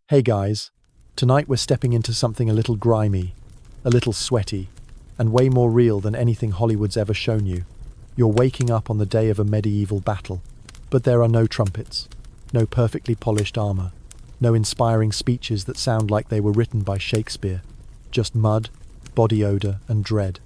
Hey guys, tonight we're stepping into something a little grimy, a little sweaty, and way more real than anything Hollywood's ever shown you. You're waking up on the day of a medieval battle, but there are no trumpets, no perfectly polished armor, no inspiring speeches that sound like they were written by Shakespeare, just mud, body odor, and dread.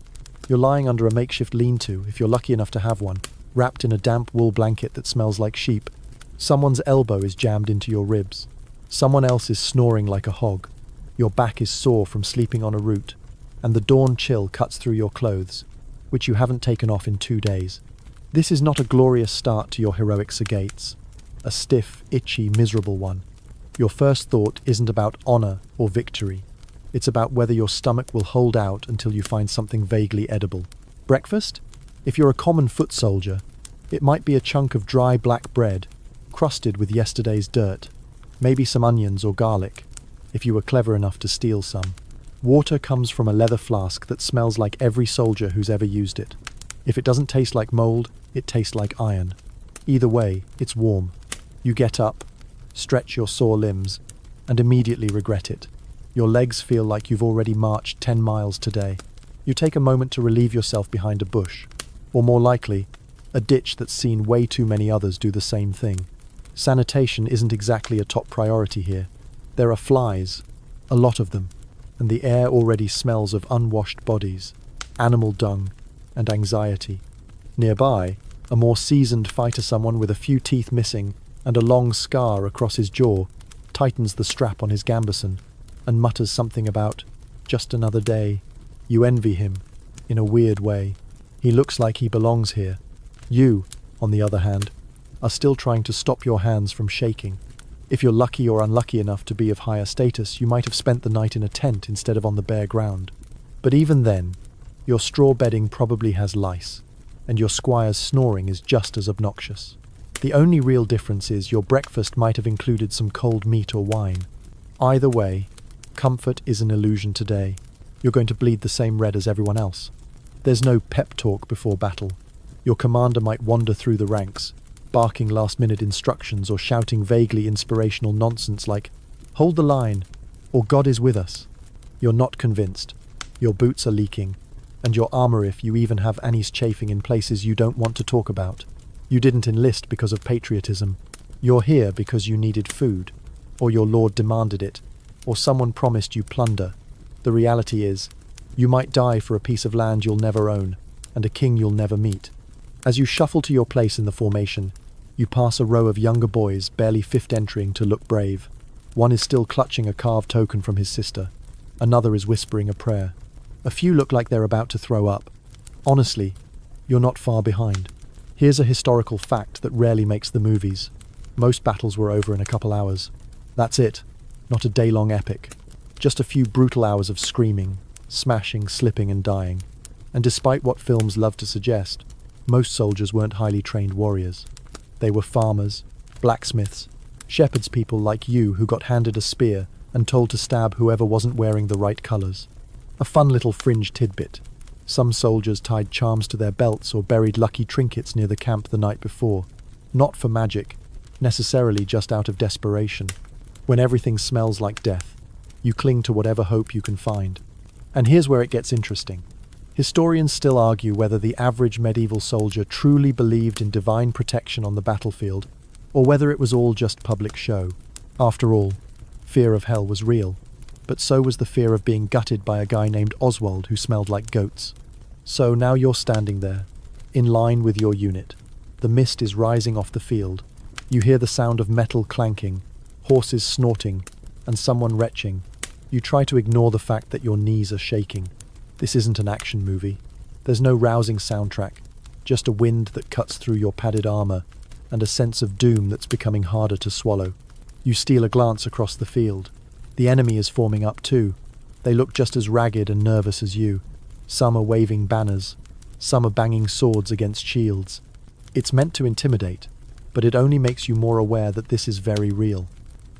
You're lying under a makeshift lean-to, if you're lucky enough to have one, wrapped in a damp wool blanket that smells like sheep. Someone's elbow is jammed into your ribs. Someone else is snoring like a hog. Your back is sore from sleeping on a root, and the dawn chill cuts through your clothes, which you haven't taken off in 2 days. This is not a glorious start to your heroic sagates, a stiff, itchy, miserable one. Your first thought isn't about honor or victory. It's about whether your stomach will hold out until you find something vaguely edible. Breakfast? If you're a common foot soldier, it might be a chunk of dry black bread, crusted with yesterday's dirt. Maybe some onions or garlic, if you were clever enough to steal some. Water comes from a leather flask that smells like every soldier who's ever used it. If it doesn't taste like mold, it tastes like iron. Either way, it's warm. You get up, stretch your sore limbs, and immediately regret it. Your legs feel like you've already marched 10 miles today. You take a moment to relieve yourself behind a bush, or more likely, a ditch that's seen way too many others do the same thing. Sanitation isn't exactly a top priority here. There are flies, a lot of them, and the air already smells of unwashed bodies, animal dung, and anxiety. Nearby, a more seasoned fighter, someone with a few teeth missing and a long scar across his jaw, tightens the strap on his gambeson and mutters something about just another day. You envy him, in a weird way. He looks like he belongs here. You, on the other hand, are still trying to stop your hands from shaking. If you're lucky or unlucky enough to be of higher status, you might have spent the night in a tent instead of on the bare ground. But even then, your straw bedding probably has lice, and your squire's snoring is just as obnoxious. The only real difference is your breakfast might have included some cold meat or wine. Either way, comfort is an illusion today. You're going to bleed the same red as everyone else. There's no pep talk before battle. Your commander might wander through the ranks, barking last-minute instructions or shouting vaguely inspirational nonsense like, "Hold the line," or "God is with us." You're not convinced. Your boots are leaking, and your armor, if you even have anise, chafing in places you don't want to talk about. You didn't enlist because of patriotism. You're here because you needed food, or your lord demanded it, or someone promised you plunder. The reality is, you might die for a piece of land you'll never own, and a king you'll never meet. As you shuffle to your place in the formation, you pass a row of younger boys barely fifth entering to look brave. One is still clutching a carved token from his sister. Another is whispering a prayer. A few look like they're about to throw up. Honestly, you're not far behind. Here's a historical fact that rarely makes the movies. Most battles were over in a couple hours. That's it. Not a day-long epic. Just a few brutal hours of screaming, smashing, slipping, and dying. And despite what films love to suggest, most soldiers weren't highly trained warriors. They were farmers, blacksmiths, shepherds, people like you who got handed a spear and told to stab whoever wasn't wearing the right colors. A fun little fringe tidbit. Some soldiers tied charms to their belts or buried lucky trinkets near the camp the night before. Not for magic, necessarily just out of desperation. When everything smells like death, you cling to whatever hope you can find. And here's where it gets interesting. Historians still argue whether the average medieval soldier truly believed in divine protection on the battlefield, or whether it was all just public show. After all, fear of hell was real, but so was the fear of being gutted by a guy named Oswald who smelled like goats. So now you're standing there, in line with your unit. The mist is rising off the field. You hear the sound of metal clanking, horses snorting, and someone retching. You try to ignore the fact that your knees are shaking. This isn't an action movie. There's no rousing soundtrack, just a wind that cuts through your padded armor and a sense of doom that's becoming harder to swallow. You steal a glance across the field. The enemy is forming up too. They look just as ragged and nervous as you. Some are waving banners. Some are banging swords against shields. It's meant to intimidate, but it only makes you more aware that this is very real.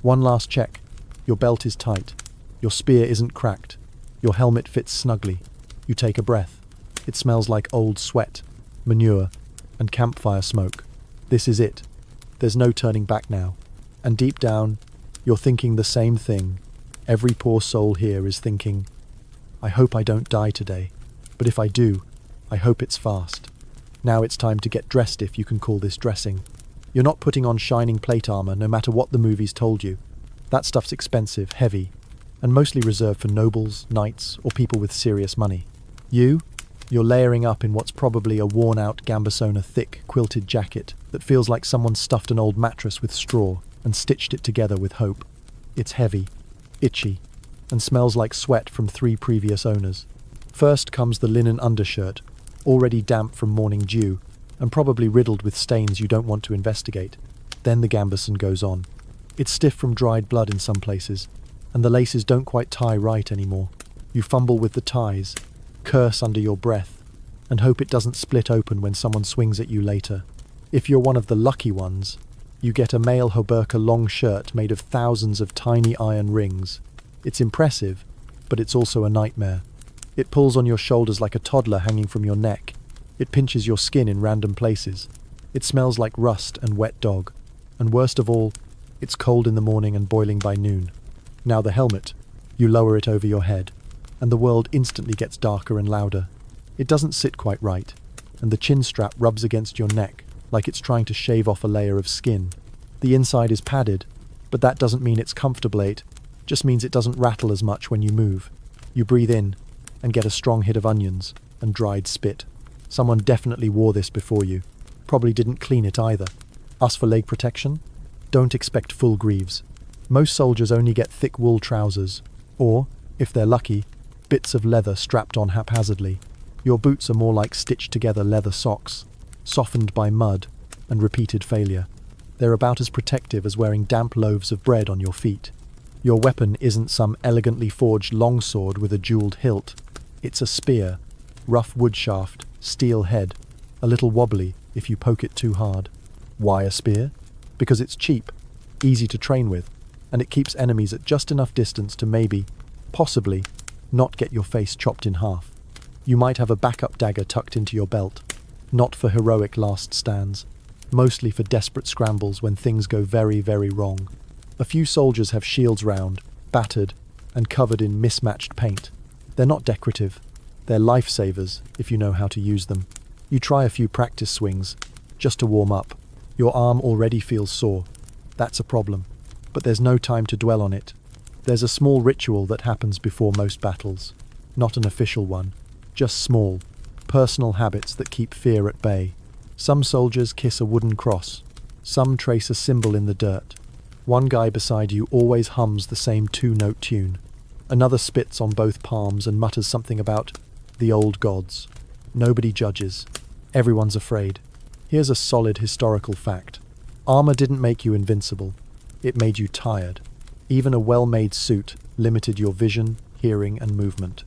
One last check. Your belt is tight. Your spear isn't cracked. Your helmet fits snugly. You take a breath. It smells like old sweat, manure, and campfire smoke. This is it. There's no turning back now. And deep down, You're thinking the same thing. Every poor soul here is thinking, I hope I don't die today, but if I do, I hope it's fast. Now it's time to get dressed, if you can call this dressing. You're not putting on shining plate armor no matter what the movies told you. That stuff's expensive, heavy, and mostly reserved for nobles, knights, or people with serious money. You're layering up in what's probably a worn-out Gambasona thick, quilted jacket that feels like someone stuffed an old mattress with straw and stitched it together with hope. It's heavy, itchy, and smells like sweat from 3 previous owners. First comes the linen undershirt, already damp from morning dew, and probably riddled with stains you don't want to investigate. Then the gambeson goes on. It's stiff from dried blood in some places, and the laces don't quite tie right anymore. You fumble with the ties, curse under your breath, and hope it doesn't split open when someone swings at you later. If you're one of the lucky ones, you get a male Hoberka long shirt made of thousands of tiny iron rings. It's impressive, but it's also a nightmare. It pulls on your shoulders like a toddler hanging from your neck. It pinches your skin in random places. It smells like rust and wet dog. And worst of all, it's cold in the morning and boiling by noon. Now the helmet. You lower it over your head, and the world instantly gets darker and louder. It doesn't sit quite right, and the chin strap rubs against your neck like it's trying to shave off a layer of skin. The inside is padded, but that doesn't mean it's comfortable. It just means it doesn't rattle as much when you move. You breathe in and get a strong hit of onions and dried spit. Someone definitely wore this before you. Probably didn't clean it either. Us for leg protection? Don't expect full greaves. Most soldiers only get thick wool trousers, or, if they're lucky, bits of leather strapped on haphazardly. Your boots are more like stitched together leather socks, softened by mud and repeated failure. They're about as protective as wearing damp loaves of bread on your feet. Your weapon isn't some elegantly forged longsword with a jeweled hilt. It's a spear, rough wood shaft, steel head, a little wobbly if you poke it too hard. Why a spear? Because it's cheap, easy to train with, and it keeps enemies at just enough distance to maybe, possibly, not get your face chopped in half. You might have a backup dagger tucked into your belt, not for heroic last stands, mostly for desperate scrambles when things go very, very wrong. A few soldiers have shields round, battered, and covered in mismatched paint. They're not decorative. They're lifesavers, if you know how to use them. You try a few practice swings, just to warm up. Your arm already feels sore. That's a problem. But there's no time to dwell on it. There's a small ritual that happens before most battles. Not an official one. Just small, personal habits that keep fear at bay. Some soldiers kiss a wooden cross. Some trace a symbol in the dirt. One guy beside you always hums the same 2-note tune. Another spits on both palms and mutters something about the old gods. Nobody judges. Everyone's afraid. Here's a solid historical fact. Armor didn't make you invincible. It made you tired. Even a well-made suit limited your vision, hearing, and movement.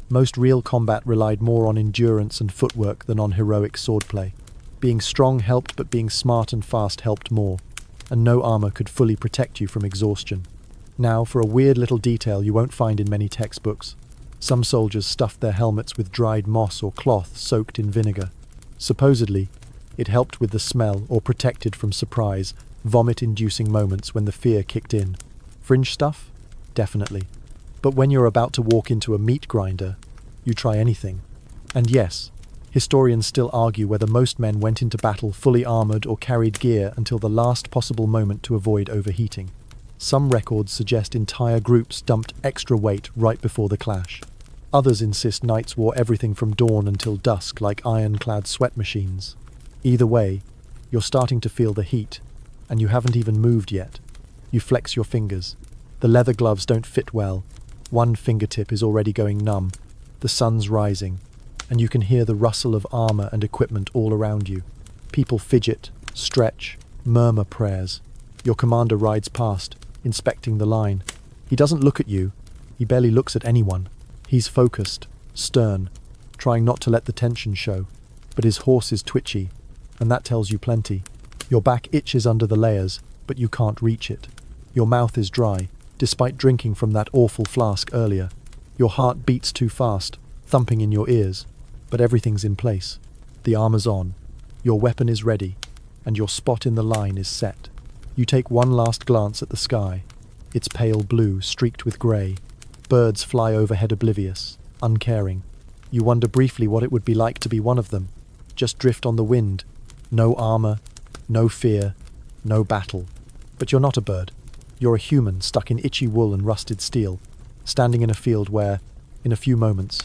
Most real combat relied more on endurance and footwork than on heroic swordplay. Being strong helped, but being smart and fast helped more, and no armor could fully protect you from exhaustion. Now, for a weird little detail you won't find in many textbooks. Some soldiers stuffed their helmets with dried moss or cloth soaked in vinegar. Supposedly, it helped with the smell or protected from surprise, vomit-inducing moments when the fear kicked in. Fringe stuff? Definitely. But when you're about to walk into a meat grinder, you try anything. And yes, historians still argue whether most men went into battle fully armored or carried gear until the last possible moment to avoid overheating. Some records suggest entire groups dumped extra weight right before the clash. Others insist knights wore everything from dawn until dusk like iron-clad sweat machines. Either way, you're starting to feel the heat, and you haven't even moved yet. You flex your fingers. The leather gloves don't fit well. One fingertip is already going numb. The sun's rising, and you can hear the rustle of armor and equipment all around you. People fidget, stretch, murmur prayers. Your commander rides past, inspecting the line. He doesn't look at you. He barely looks at anyone. He's focused, stern, trying not to let the tension show. But his horse is twitchy, and that tells you plenty. Your back itches under the layers, but you can't reach it. Your mouth is dry, despite drinking from that awful flask earlier. Your heart beats too fast, thumping in your ears. But everything's in place. The armor's on. Your weapon is ready, and your spot in the line is set. You take one last glance at the sky. It's pale blue, streaked with grey. Birds fly overhead oblivious, uncaring. You wonder briefly what it would be like to be one of them. Just drift on the wind. No armour, no fear, no battle. But you're not a bird. You're a human stuck in itchy wool and rusted steel, standing in a field where, in a few moments,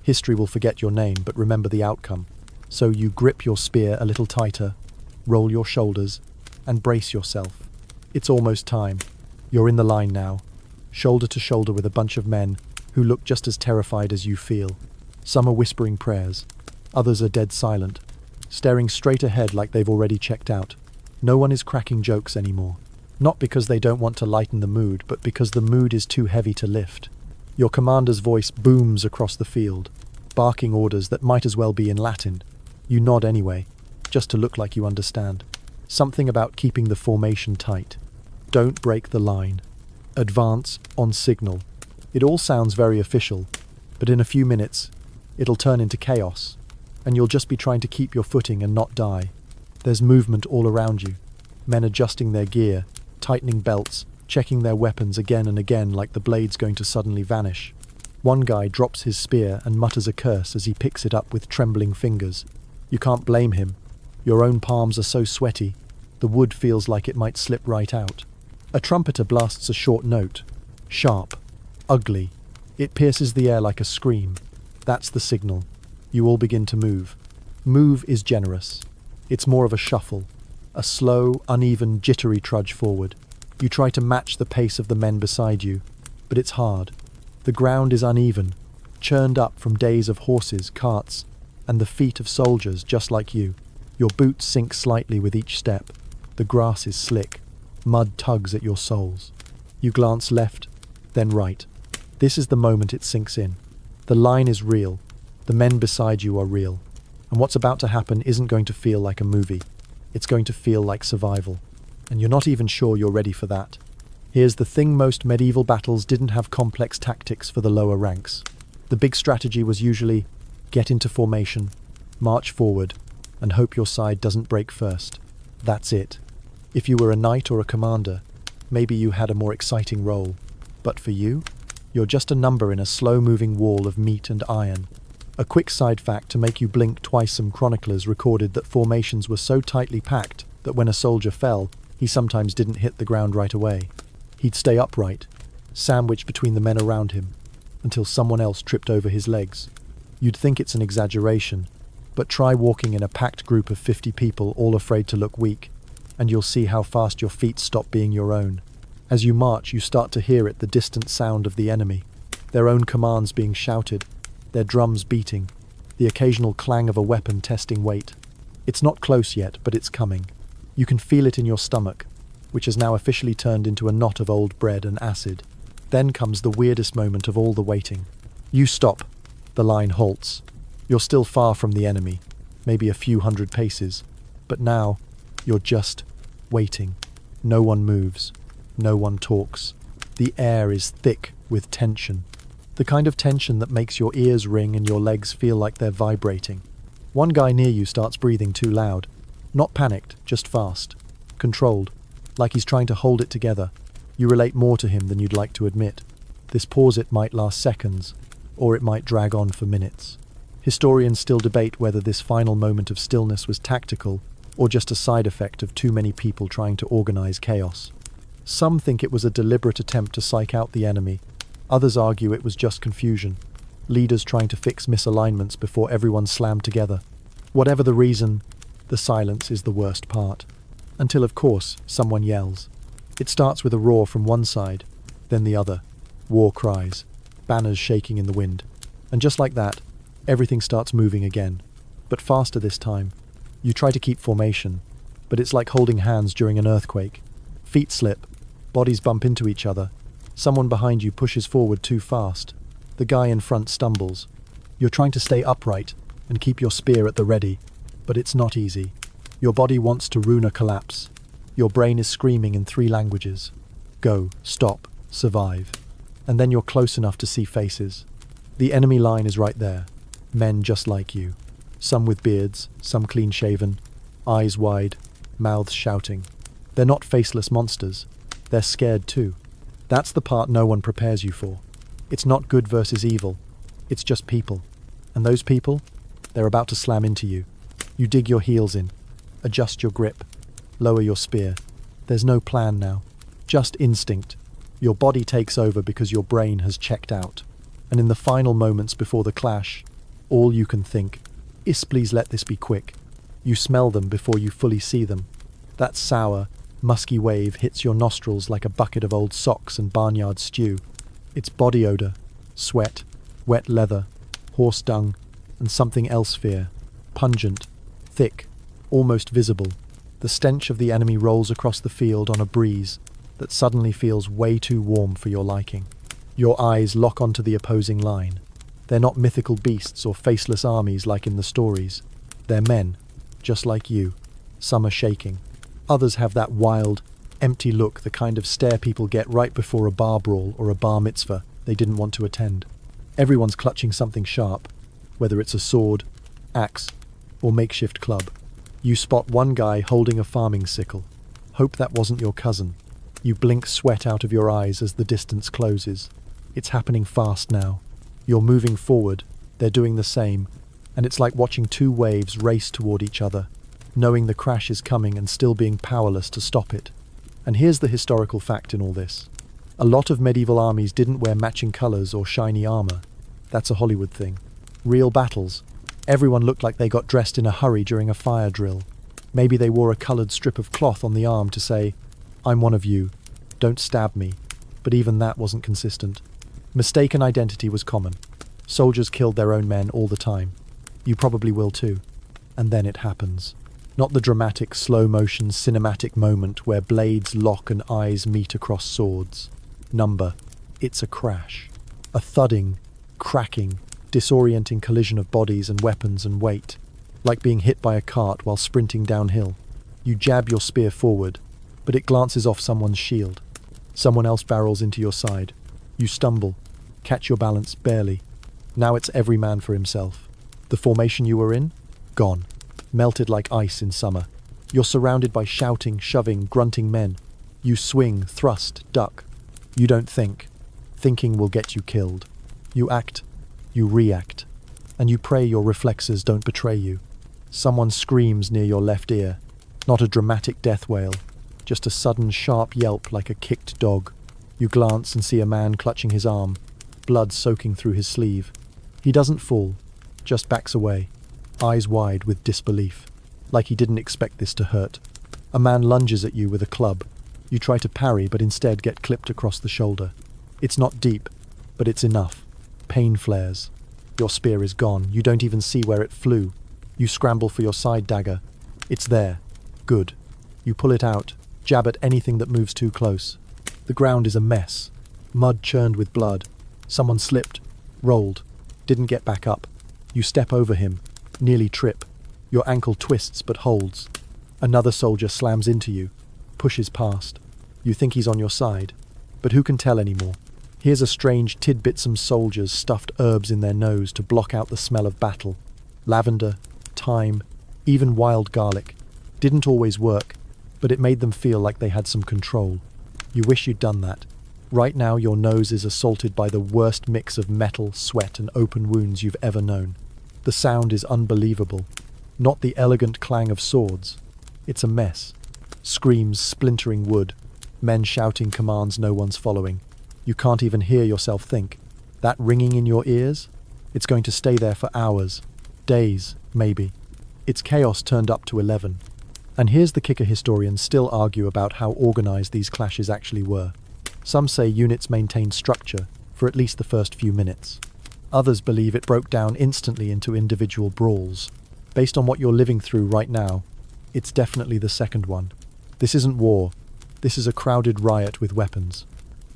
history will forget your name but remember the outcome. So you grip your spear a little tighter, roll your shoulders, and brace yourself. It's almost time. You're in the line now, shoulder to shoulder with a bunch of men who look just as terrified as you feel. Some are whispering prayers, others are dead silent, staring straight ahead like they've already checked out. No one is cracking jokes anymore. Not because they don't want to lighten the mood, but because the mood is too heavy to lift. Your commander's voice booms across the field, barking orders that might as well be in Latin. You nod anyway, just to look like you understand. Something about keeping the formation tight. Don't break the line. Advance on signal. It all sounds very official, but in a few minutes, it'll turn into chaos, and you'll just be trying to keep your footing and not die. There's movement all around you. Men adjusting their gear, tightening belts, checking their weapons again and again like the blade's going to suddenly vanish. One guy drops his spear and mutters a curse as he picks it up with trembling fingers. You can't blame him. Your own palms are so sweaty, the wood feels like it might slip right out. A trumpeter blasts a short note. Sharp. Ugly. It pierces the air like a scream. That's the signal. You all begin to move. Move is generous. It's more of a shuffle. A slow, uneven, jittery trudge forward. You try to match the pace of the men beside you, but it's hard. The ground is uneven, churned up from days of horses, carts, and the feet of soldiers just like you. Your boots sink slightly with each step. The grass is slick. Mud tugs at your soles. You glance left, then right. This is the moment it sinks in. The line is real. The men beside you are real. And what's about to happen isn't going to feel like a movie. It's going to feel like survival. And you're not even sure you're ready for that. Here's the thing: most medieval battles didn't have complex tactics for the lower ranks. The big strategy was usually get into formation, march forward, and hope your side doesn't break first. That's it. If you were a knight or a commander, maybe you had a more exciting role. But for you, you're just a number in a slow-moving wall of meat and iron. A quick side fact to make you blink twice: some chroniclers recorded that formations were so tightly packed that when a soldier fell, he sometimes didn't hit the ground right away. He'd stay upright, sandwiched between the men around him, until someone else tripped over his legs. You'd think it's an exaggeration, but try walking in a packed group of 50 people all afraid to look weak, and you'll see how fast your feet stop being your own. As you march, you start to hear it, the distant sound of the enemy, their own commands being shouted, their drums beating, the occasional clang of a weapon testing weight. It's not close yet, but it's coming. You can feel it in your stomach, which has now officially turned into a knot of old bread and acid. Then comes the weirdest moment of all the waiting. You stop. The line halts. You're still far from the enemy, maybe a few hundred paces, but now you're just waiting. No one moves. No one talks. The air is thick with tension. The kind of tension that makes your ears ring and your legs feel like they're vibrating. One guy near you starts breathing too loud. Not panicked, just fast. Controlled, like he's trying to hold it together. You relate more to him than you'd like to admit. This pause, it might last seconds, or it might drag on for minutes. Historians still debate whether this final moment of stillness was tactical or just a side effect of too many people trying to organize chaos. Some think it was a deliberate attempt to psych out the enemy. Others argue it was just confusion, leaders trying to fix misalignments before everyone slammed together. Whatever the reason, the silence is the worst part. Until, of course, someone yells. It starts with a roar from one side, then the other. War cries, banners shaking in the wind. And just like that, everything starts moving again, but faster this time. You try to keep formation, but it's like holding hands during an earthquake. Feet slip, bodies bump into each other. Someone behind you pushes forward too fast. The guy in front stumbles. You're trying to stay upright and keep your spear at the ready, but it's not easy. Your body wants to rune a collapse. Your brain is screaming in 3 languages. Go, stop, survive. And then you're close enough to see faces. The enemy line is right there. Men just like you. Some with beards, some clean-shaven, eyes wide, mouths shouting. They're not faceless monsters. They're scared too. That's the part no one prepares you for. It's not good versus evil. It's just people. And those people? They're about to slam into you. You dig your heels in, adjust your grip, lower your spear. There's no plan now. Just instinct. Your body takes over because your brain has checked out. And in the final moments before the clash, all you can think is, please let this be quick. You smell them before you fully see them. That sour, musky wave hits your nostrils like a bucket of old socks and barnyard stew. It's body odor, sweat, wet leather, horse dung, and something else fear. Pungent, thick, almost visible. The stench of the enemy rolls across the field on a breeze that suddenly feels way too warm for your liking. Your eyes lock onto the opposing line. They're not mythical beasts or faceless armies like in the stories. They're men, just like you. Some are shaking. Others have that wild, empty look, the kind of stare people get right before a bar brawl or a bar mitzvah they didn't want to attend. Everyone's clutching something sharp, whether it's a sword, axe, or makeshift club. You spot one guy holding a farming sickle. Hope that wasn't your cousin. You blink sweat out of your eyes as the distance closes. It's happening fast now. You're moving forward, they're doing the same, and it's like watching two waves race toward each other, knowing the crash is coming and still being powerless to stop it. And here's the historical fact in all this. A lot of medieval armies didn't wear matching colours or shiny armour. That's a Hollywood thing. Real battles. Everyone looked like they got dressed in a hurry during a fire drill. Maybe they wore a coloured strip of cloth on the arm to say, "I'm one of you. Don't stab me." But even that wasn't consistent. Mistaken identity was common. Soldiers killed their own men all the time. You probably will too. And then it happens. Not the dramatic, slow-motion, cinematic moment where blades lock and eyes meet across swords. Number. It's a crash. A thudding, cracking, disorienting collision of bodies and weapons and weight, like being hit by a cart while sprinting downhill. You jab your spear forward, but it glances off someone's shield. Someone else barrels into your side. You stumble, catch your balance barely. Now it's every man for himself. The formation you were in? Gone. Melted like ice in summer. You're surrounded by shouting, shoving, grunting men. You swing, thrust, duck. You don't think. Thinking will get you killed. You act. You react. And you pray your reflexes don't betray you. Someone screams near your left ear. Not a dramatic death wail. Just a sudden sharp yelp like a kicked dog. You glance and see a man clutching his arm, blood soaking through his sleeve. He doesn't fall, just backs away, eyes wide with disbelief, like he didn't expect this to hurt. A man lunges at you with a club. You try to parry but instead get clipped across the shoulder. It's not deep, but it's enough. Pain flares. Your spear is gone. You don't even see where it flew. You scramble for your side dagger. It's there. Good. You pull it out, jab at anything that moves too close. The ground is a mess. Mud churned with blood. Someone slipped, rolled, didn't get back up. You step over him, nearly trip. Your ankle twists but holds. Another soldier slams into you, pushes past. You think he's on your side, but who can tell anymore? Here's a strange tidbitsome soldiers stuffed herbs in their nose to block out the smell of battle. Lavender, thyme, even wild garlic. Didn't always work, but it made them feel like they had some control. You wish you'd done that. Right now your nose is assaulted by the worst mix of metal, sweat and open wounds you've ever known. The sound is unbelievable. Not the elegant clang of swords. It's a mess. Screams splintering wood. Men shouting commands no one's following. You can't even hear yourself think. That ringing in your ears? It's going to stay there for hours. Days, maybe. It's chaos turned up to 11. And here's the kicker: historians still argue about how organized these clashes actually were. Some say units maintained structure for at least the first few minutes. Others believe it broke down instantly into individual brawls. Based on what you're living through right now, it's definitely the second one. This isn't war. This is a crowded riot with weapons.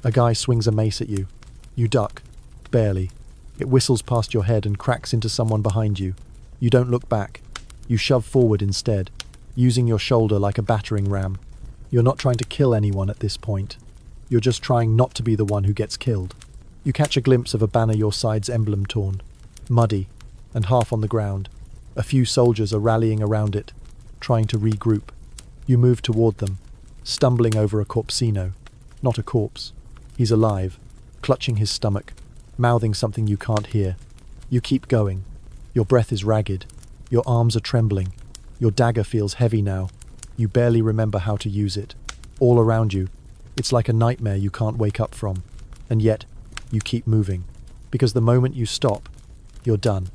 A guy swings a mace at you. You duck. Barely. It whistles past your head and cracks into someone behind you. You don't look back. You shove forward instead, using your shoulder like a battering ram. You're not trying to kill anyone at this point. You're just trying not to be the one who gets killed. You catch a glimpse of a banner your side's emblem torn, muddy, and half on the ground. A few soldiers are rallying around it, trying to regroup. You move toward them, stumbling over a corpsino. Not a corpse. He's alive, clutching his stomach, mouthing something you can't hear. You keep going. Your breath is ragged. Your arms are trembling. Your dagger feels heavy now. You barely remember how to use it. All around you, it's like a nightmare you can't wake up from. And yet, you keep moving. Because the moment you stop, you're done.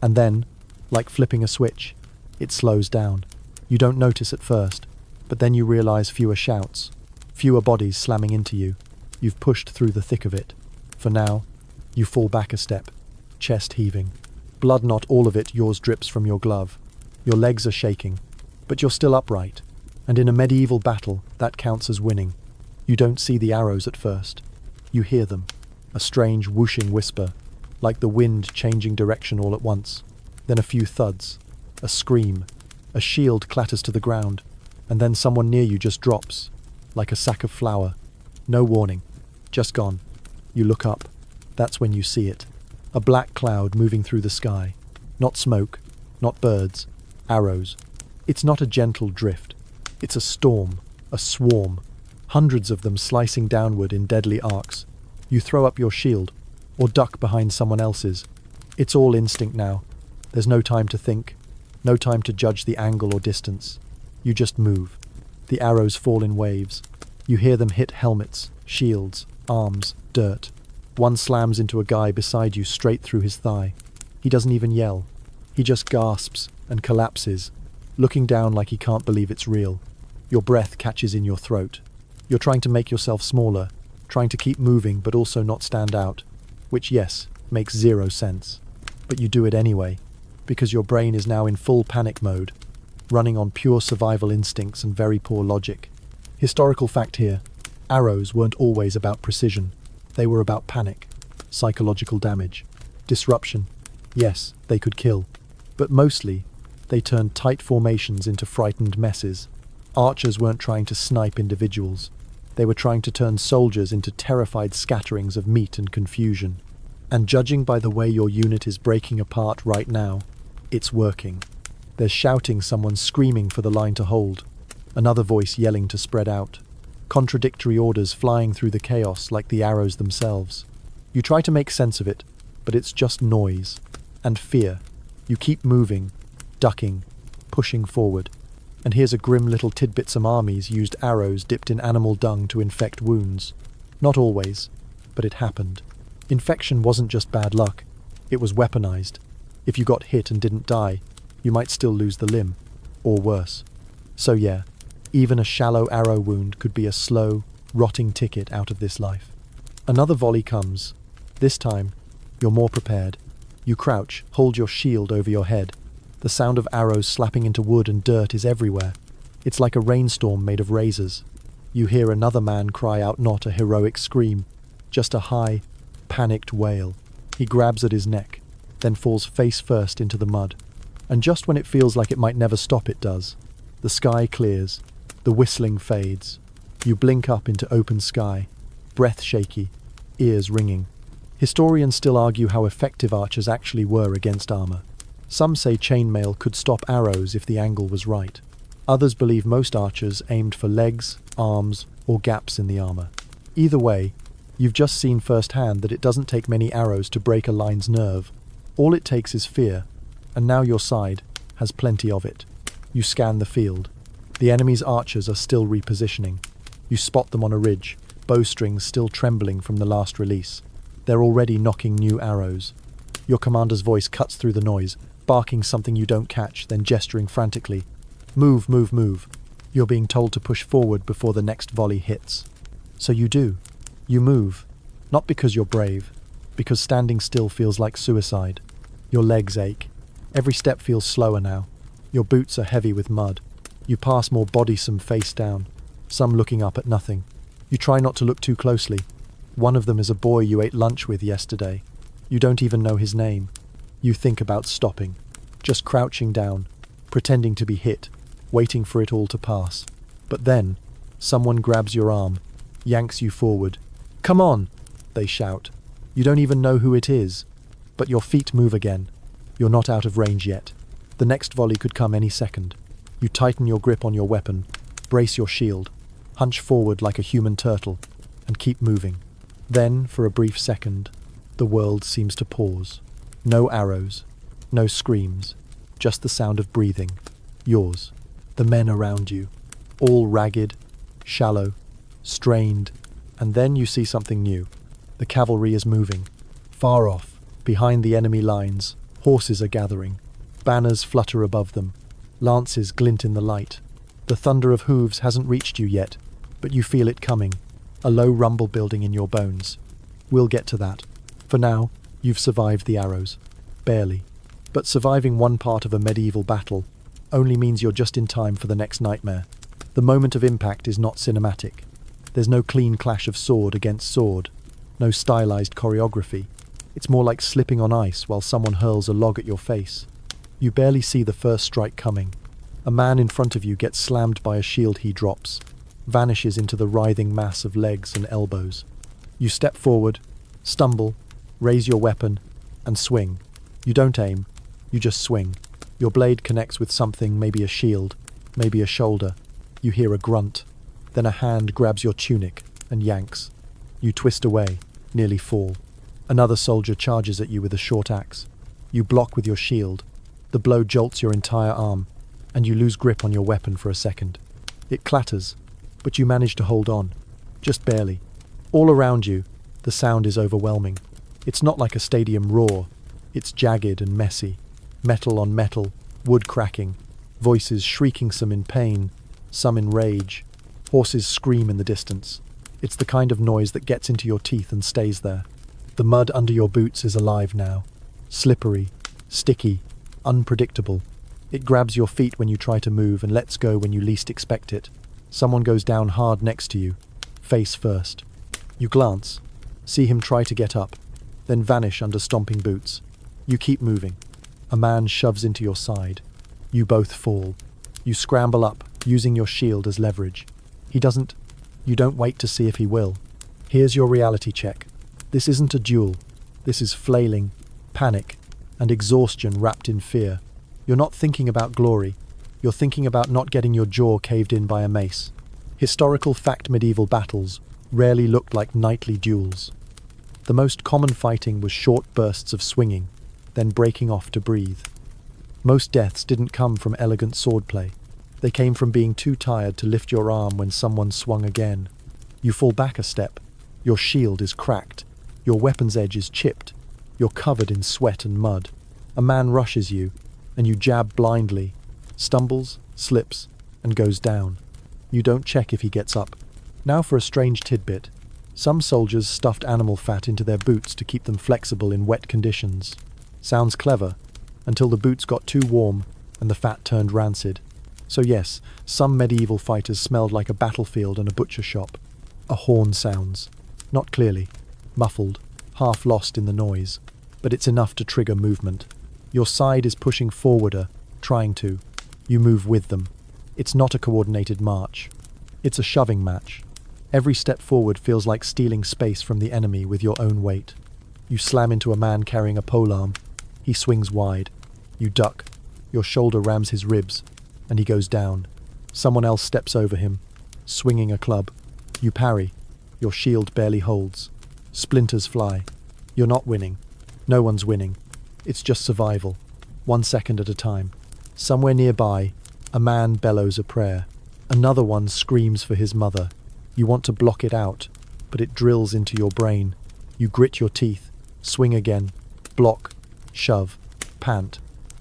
And then, like flipping a switch, it slows down. You don't notice at first, but then you realize fewer shouts, fewer bodies slamming into you. You've pushed through the thick of it. For now, you fall back a step, chest heaving. Blood, not all of it, yours drips from your glove. Your legs are shaking, but you're still upright. And in a medieval battle, that counts as winning. You don't see the arrows at first. You hear them, a strange whooshing whisper, like the wind changing direction all at once. Then a few thuds, a scream, a shield clatters to the ground, and then someone near you just drops, like a sack of flour. No warning, just gone. You look up. That's when you see it. A black cloud moving through the sky. Not smoke, not birds, arrows. It's not a gentle drift. It's a storm, a swarm. Hundreds of them slicing downward in deadly arcs. You throw up your shield, or duck behind someone else's. It's all instinct now. There's no time to think, no time to judge the angle or distance. You just move. The arrows fall in waves. You hear them hit helmets, shields, arms, dirt. One slams into a guy beside you straight through his thigh. He doesn't even yell. He just gasps and collapses, looking down like he can't believe it's real. Your breath catches in your throat. You're trying to make yourself smaller, trying to keep moving but also not stand out, which, yes, makes zero sense. But you do it anyway, because your brain is now in full panic mode, running on pure survival instincts and very poor logic. Historical fact here, arrows weren't always about precision. They were about panic, psychological damage, disruption. Yes, they could kill, but mostly, they turned tight formations into frightened messes. Archers weren't trying to snipe individuals. They were trying to turn soldiers into terrified scatterings of meat and confusion. And judging by the way your unit is breaking apart right now, it's working. There's shouting, someone screaming for the line to hold, another voice yelling to spread out. Contradictory orders flying through the chaos like the arrows themselves. You try to make sense of it, but it's just noise and fear. You keep moving, ducking, pushing forward. And here's a grim little tidbit: some armies used arrows dipped in animal dung to infect wounds. Not always, but it happened. Infection wasn't just bad luck, it was weaponized. If you got hit and didn't die, you might still lose the limb, or worse. So yeah, even a shallow arrow wound could be a slow, rotting ticket out of this life. Another volley comes. This time, you're more prepared. You crouch, hold your shield over your head. The sound of arrows slapping into wood and dirt is everywhere. It's like a rainstorm made of razors. You hear another man cry out, not a heroic scream, just a high, panicked wail. He grabs at his neck, then falls face first into the mud. And just when it feels like it might never stop, it does. The sky clears. The whistling fades. You blink up into open sky, breath shaky, ears ringing. Historians still argue how effective archers actually were against armor. Some say chainmail could stop arrows if the angle was right. Others believe most archers aimed for legs, arms, or gaps in the armor. Either way, you've just seen firsthand that it doesn't take many arrows to break a line's nerve. All it takes is fear, and now your side has plenty of it. You scan the field. The enemy's archers are still repositioning. You spot them on a ridge, bowstrings still trembling from the last release. They're already knocking new arrows. Your commander's voice cuts through the noise, barking something you don't catch, then gesturing frantically. Move, move, move. You're being told to push forward before the next volley hits. So you do. You move. Not because you're brave, because standing still feels like suicide. Your legs ache. Every step feels slower now. Your boots are heavy with mud. You pass more bodysome face down, some looking up at nothing. You try not to look too closely. One of them is a boy you ate lunch with yesterday. You don't even know his name. You think about stopping, just crouching down, pretending to be hit, waiting for it all to pass. But then, someone grabs your arm, yanks you forward. Come on, they shout. You don't even know who it is, but your feet move again. You're not out of range yet. The next volley could come any second. You tighten your grip on your weapon, brace your shield, hunch forward like a human turtle, and keep moving. Then, for a brief second, the world seems to pause. No arrows, no screams, just the sound of breathing. Yours, the men around you, all ragged, shallow, strained, and then you see something new. The cavalry is moving. Far off, behind the enemy lines, horses are gathering. Banners flutter above them. Lances glint in the light. The thunder of hooves hasn't reached you yet, but you feel it coming, a low rumble building in your bones. We'll get to that. For now, you've survived the arrows. Barely. But surviving one part of a medieval battle only means you're just in time for the next nightmare. The moment of impact is not cinematic. There's no clean clash of sword against sword, no stylized choreography. It's more like slipping on ice while someone hurls a log at your face. You barely see the first strike coming. A man in front of you gets slammed by a shield he drops, vanishes into the writhing mass of legs and elbows. You step forward, stumble, raise your weapon, and swing. You don't aim, you just swing. Your blade connects with something, maybe a shield, maybe a shoulder. You hear a grunt. Then a hand grabs your tunic and yanks. You twist away, nearly fall. Another soldier charges at you with a short axe. You block with your shield. The blow jolts your entire arm, and you lose grip on your weapon for a second. It clatters, but you manage to hold on. Just barely. All around you, the sound is overwhelming. It's not like a stadium roar. It's jagged and messy. Metal on metal, wood cracking, voices shrieking, some in pain, some in rage. Horses scream in the distance. It's the kind of noise that gets into your teeth and stays there. The mud under your boots is alive now. Slippery, sticky, unpredictable. It grabs your feet when you try to move and lets go when you least expect it. Someone goes down hard next to you, face first. You glance, see him try to get up, then vanish under stomping boots. You keep moving. A man shoves into your side. You both fall. You scramble up, using your shield as leverage. He doesn't. You don't wait to see if he will. Here's your reality check. This isn't a duel. This is flailing, panic, and exhaustion wrapped in fear. You're not thinking about glory. You're thinking about not getting your jaw caved in by a mace. Historical fact medieval battles rarely looked like knightly duels. The most common fighting was short bursts of swinging, then breaking off to breathe. Most deaths didn't come from elegant swordplay. They came from being too tired to lift your arm when someone swung again. You fall back a step. Your shield is cracked. Your weapon's edge is chipped. You're covered in sweat and mud. A man rushes you, and you jab blindly, stumbles, slips, and goes down. You don't check if he gets up. Now for a strange tidbit. Some soldiers stuffed animal fat into their boots to keep them flexible in wet conditions. Sounds clever, until the boots got too warm and the fat turned rancid. So yes, some medieval fighters smelled like a battlefield and a butcher shop. A horn sounds. Not clearly. Muffled, half lost in the noise. But it's enough to trigger movement. Your side is pushing forwarder, trying to. You move with them. It's not a coordinated march. It's a shoving match. Every step forward feels like stealing space from the enemy with your own weight. You slam into a man carrying a polearm. He swings wide. You duck. Your shoulder rams his ribs, and he goes down. Someone else steps over him, swinging a club. You parry. Your shield barely holds. Splinters fly. You're not winning. No one's winning. It's just survival. 1 second at a time. Somewhere nearby, a man bellows a prayer. Another one screams for his mother. You want to block it out, but it drills into your brain. You grit your teeth, swing again, block, shove, pant.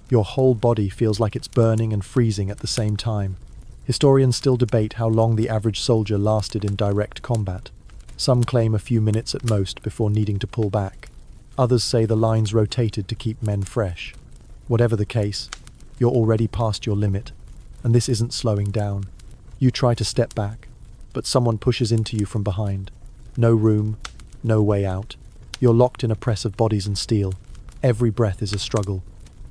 Your whole body feels like it's burning and freezing at the same time. Historians still debate how long the average soldier lasted in direct combat. Some claim a few minutes at most before needing to pull back. Others say the lines rotated to keep men fresh. Whatever the case, you're already past your limit, and this isn't slowing down. You try to step back, but someone pushes into you from behind. No room, no way out. You're locked in a press of bodies and steel. Every breath is a struggle.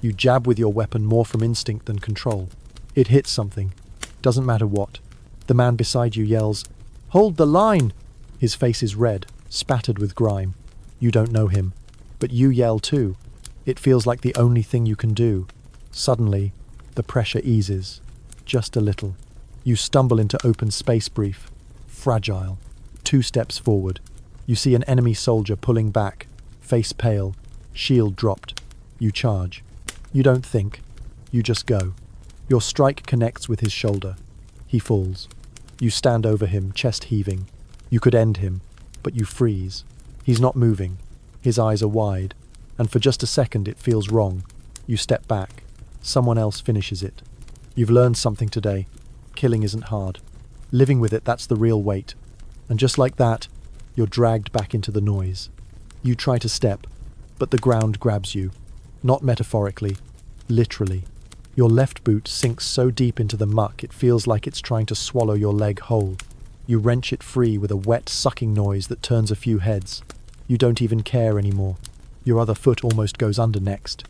You jab with your weapon more from instinct than control. It hits something. Doesn't matter what. The man beside you yells, "Hold the line!" His face is red, spattered with grime. You don't know him, but you yell too. It feels like the only thing you can do. Suddenly, the pressure eases. Just a little. You stumble into open space brief. Fragile. 2 steps forward. You see an enemy soldier pulling back, face pale, shield dropped. You charge. You don't think. You just go. Your strike connects with his shoulder. He falls. You stand over him, chest heaving. You could end him, but you freeze. He's not moving. His eyes are wide, and for just a second it feels wrong. You step back. Someone else finishes it. You've learned something today. Killing isn't hard. Living with it, that's the real weight. And just like that, you're dragged back into the noise. You try to step, but the ground grabs you. Not metaphorically, literally. Your left boot sinks so deep into the muck it feels like it's trying to swallow your leg whole. You wrench it free with a wet, sucking noise that turns a few heads. You don't even care anymore. Your other foot almost goes under next.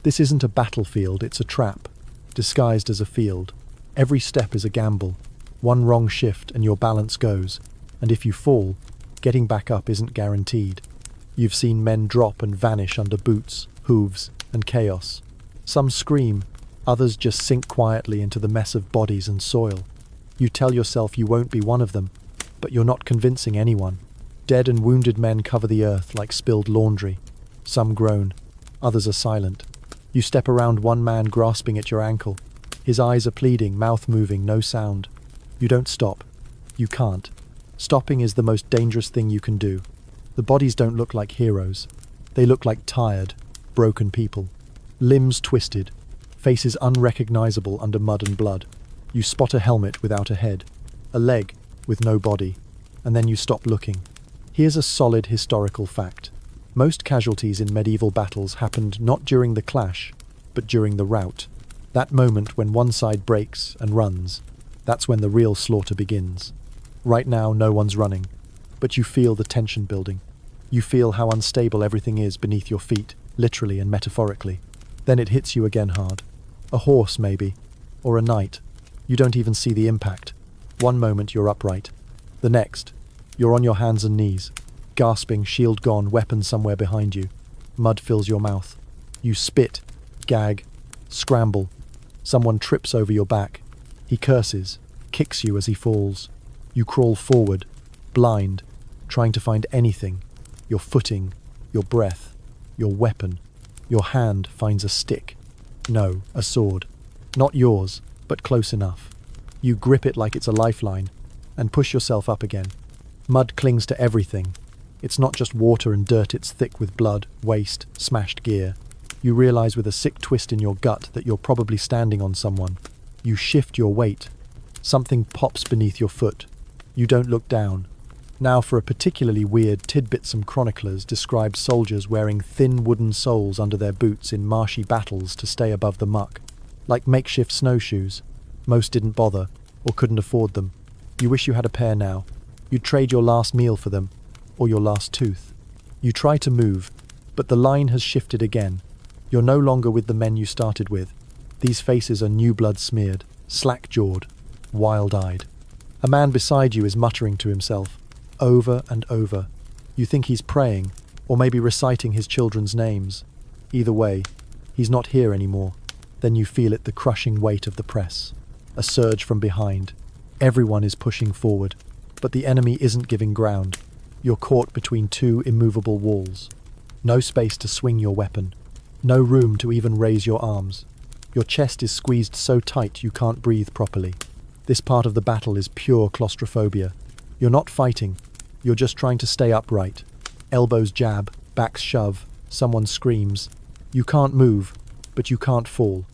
This isn't a battlefield, it's a trap, disguised as a field. Every step is a gamble. One wrong shift and your balance goes, and if you fall, getting back up isn't guaranteed. You've seen men drop and vanish under boots, hooves, and chaos. Some scream, others just sink quietly into the mess of bodies and soil. You tell yourself you won't be one of them, but you're not convincing anyone. Dead and wounded men cover the earth like spilled laundry. Some groan, others are silent. You step around one man grasping at your ankle. His eyes are pleading, mouth moving, no sound. You don't stop. You can't. Stopping is the most dangerous thing you can do. The bodies don't look like heroes. They look like tired, broken people. Limbs twisted, faces unrecognizable under mud and blood. You spot a helmet without a head, a leg with no body, and then you stop looking. Here's a solid historical fact. Most casualties in medieval battles happened not during the clash, but during the rout. That moment when one side breaks and runs, that's when the real slaughter begins. Right now, no one's running, but you feel the tension building. You feel how unstable everything is beneath your feet, literally and metaphorically. Then it hits you again hard. A horse, maybe, or a knight. You don't even see the impact. One moment you're upright. The next, you're on your hands and knees, gasping, shield gone, weapon somewhere behind you. Mud fills your mouth. You spit, gag, scramble. Someone trips over your back. He curses, kicks you as he falls. You crawl forward, blind, trying to find anything. Your footing, your breath, your weapon. Your hand finds a stick. No, a sword. Not yours, but close enough. You grip it like it's a lifeline, and push yourself up again. Mud clings to everything. It's not just water and dirt, it's thick with blood, waste, smashed gear. You realize with a sick twist in your gut that you're probably standing on someone. You shift your weight. Something pops beneath your foot. You don't look down. Now for a particularly weird tidbit, some chroniclers describe soldiers wearing thin wooden soles under their boots in marshy battles to stay above the muck. Like makeshift snowshoes. Most didn't bother, or couldn't afford them. You wish you had a pair now. You'd trade your last meal for them, or your last tooth. You try to move, but the line has shifted again. You're no longer with the men you started with. These faces are new blood smeared, slack-jawed, wild-eyed. A man beside you is muttering to himself, over and over. You think he's praying, or maybe reciting his children's names. Either way, he's not here anymore. Then you feel it, the crushing weight of the press. A surge from behind. Everyone is pushing forward, but the enemy isn't giving ground. You're caught between two immovable walls. No space to swing your weapon. No room to even raise your arms. Your chest is squeezed so tight you can't breathe properly. This part of the battle is pure claustrophobia. You're not fighting. You're just trying to stay upright. Elbows jab, backs shove, someone screams. You can't move, but you can't fall.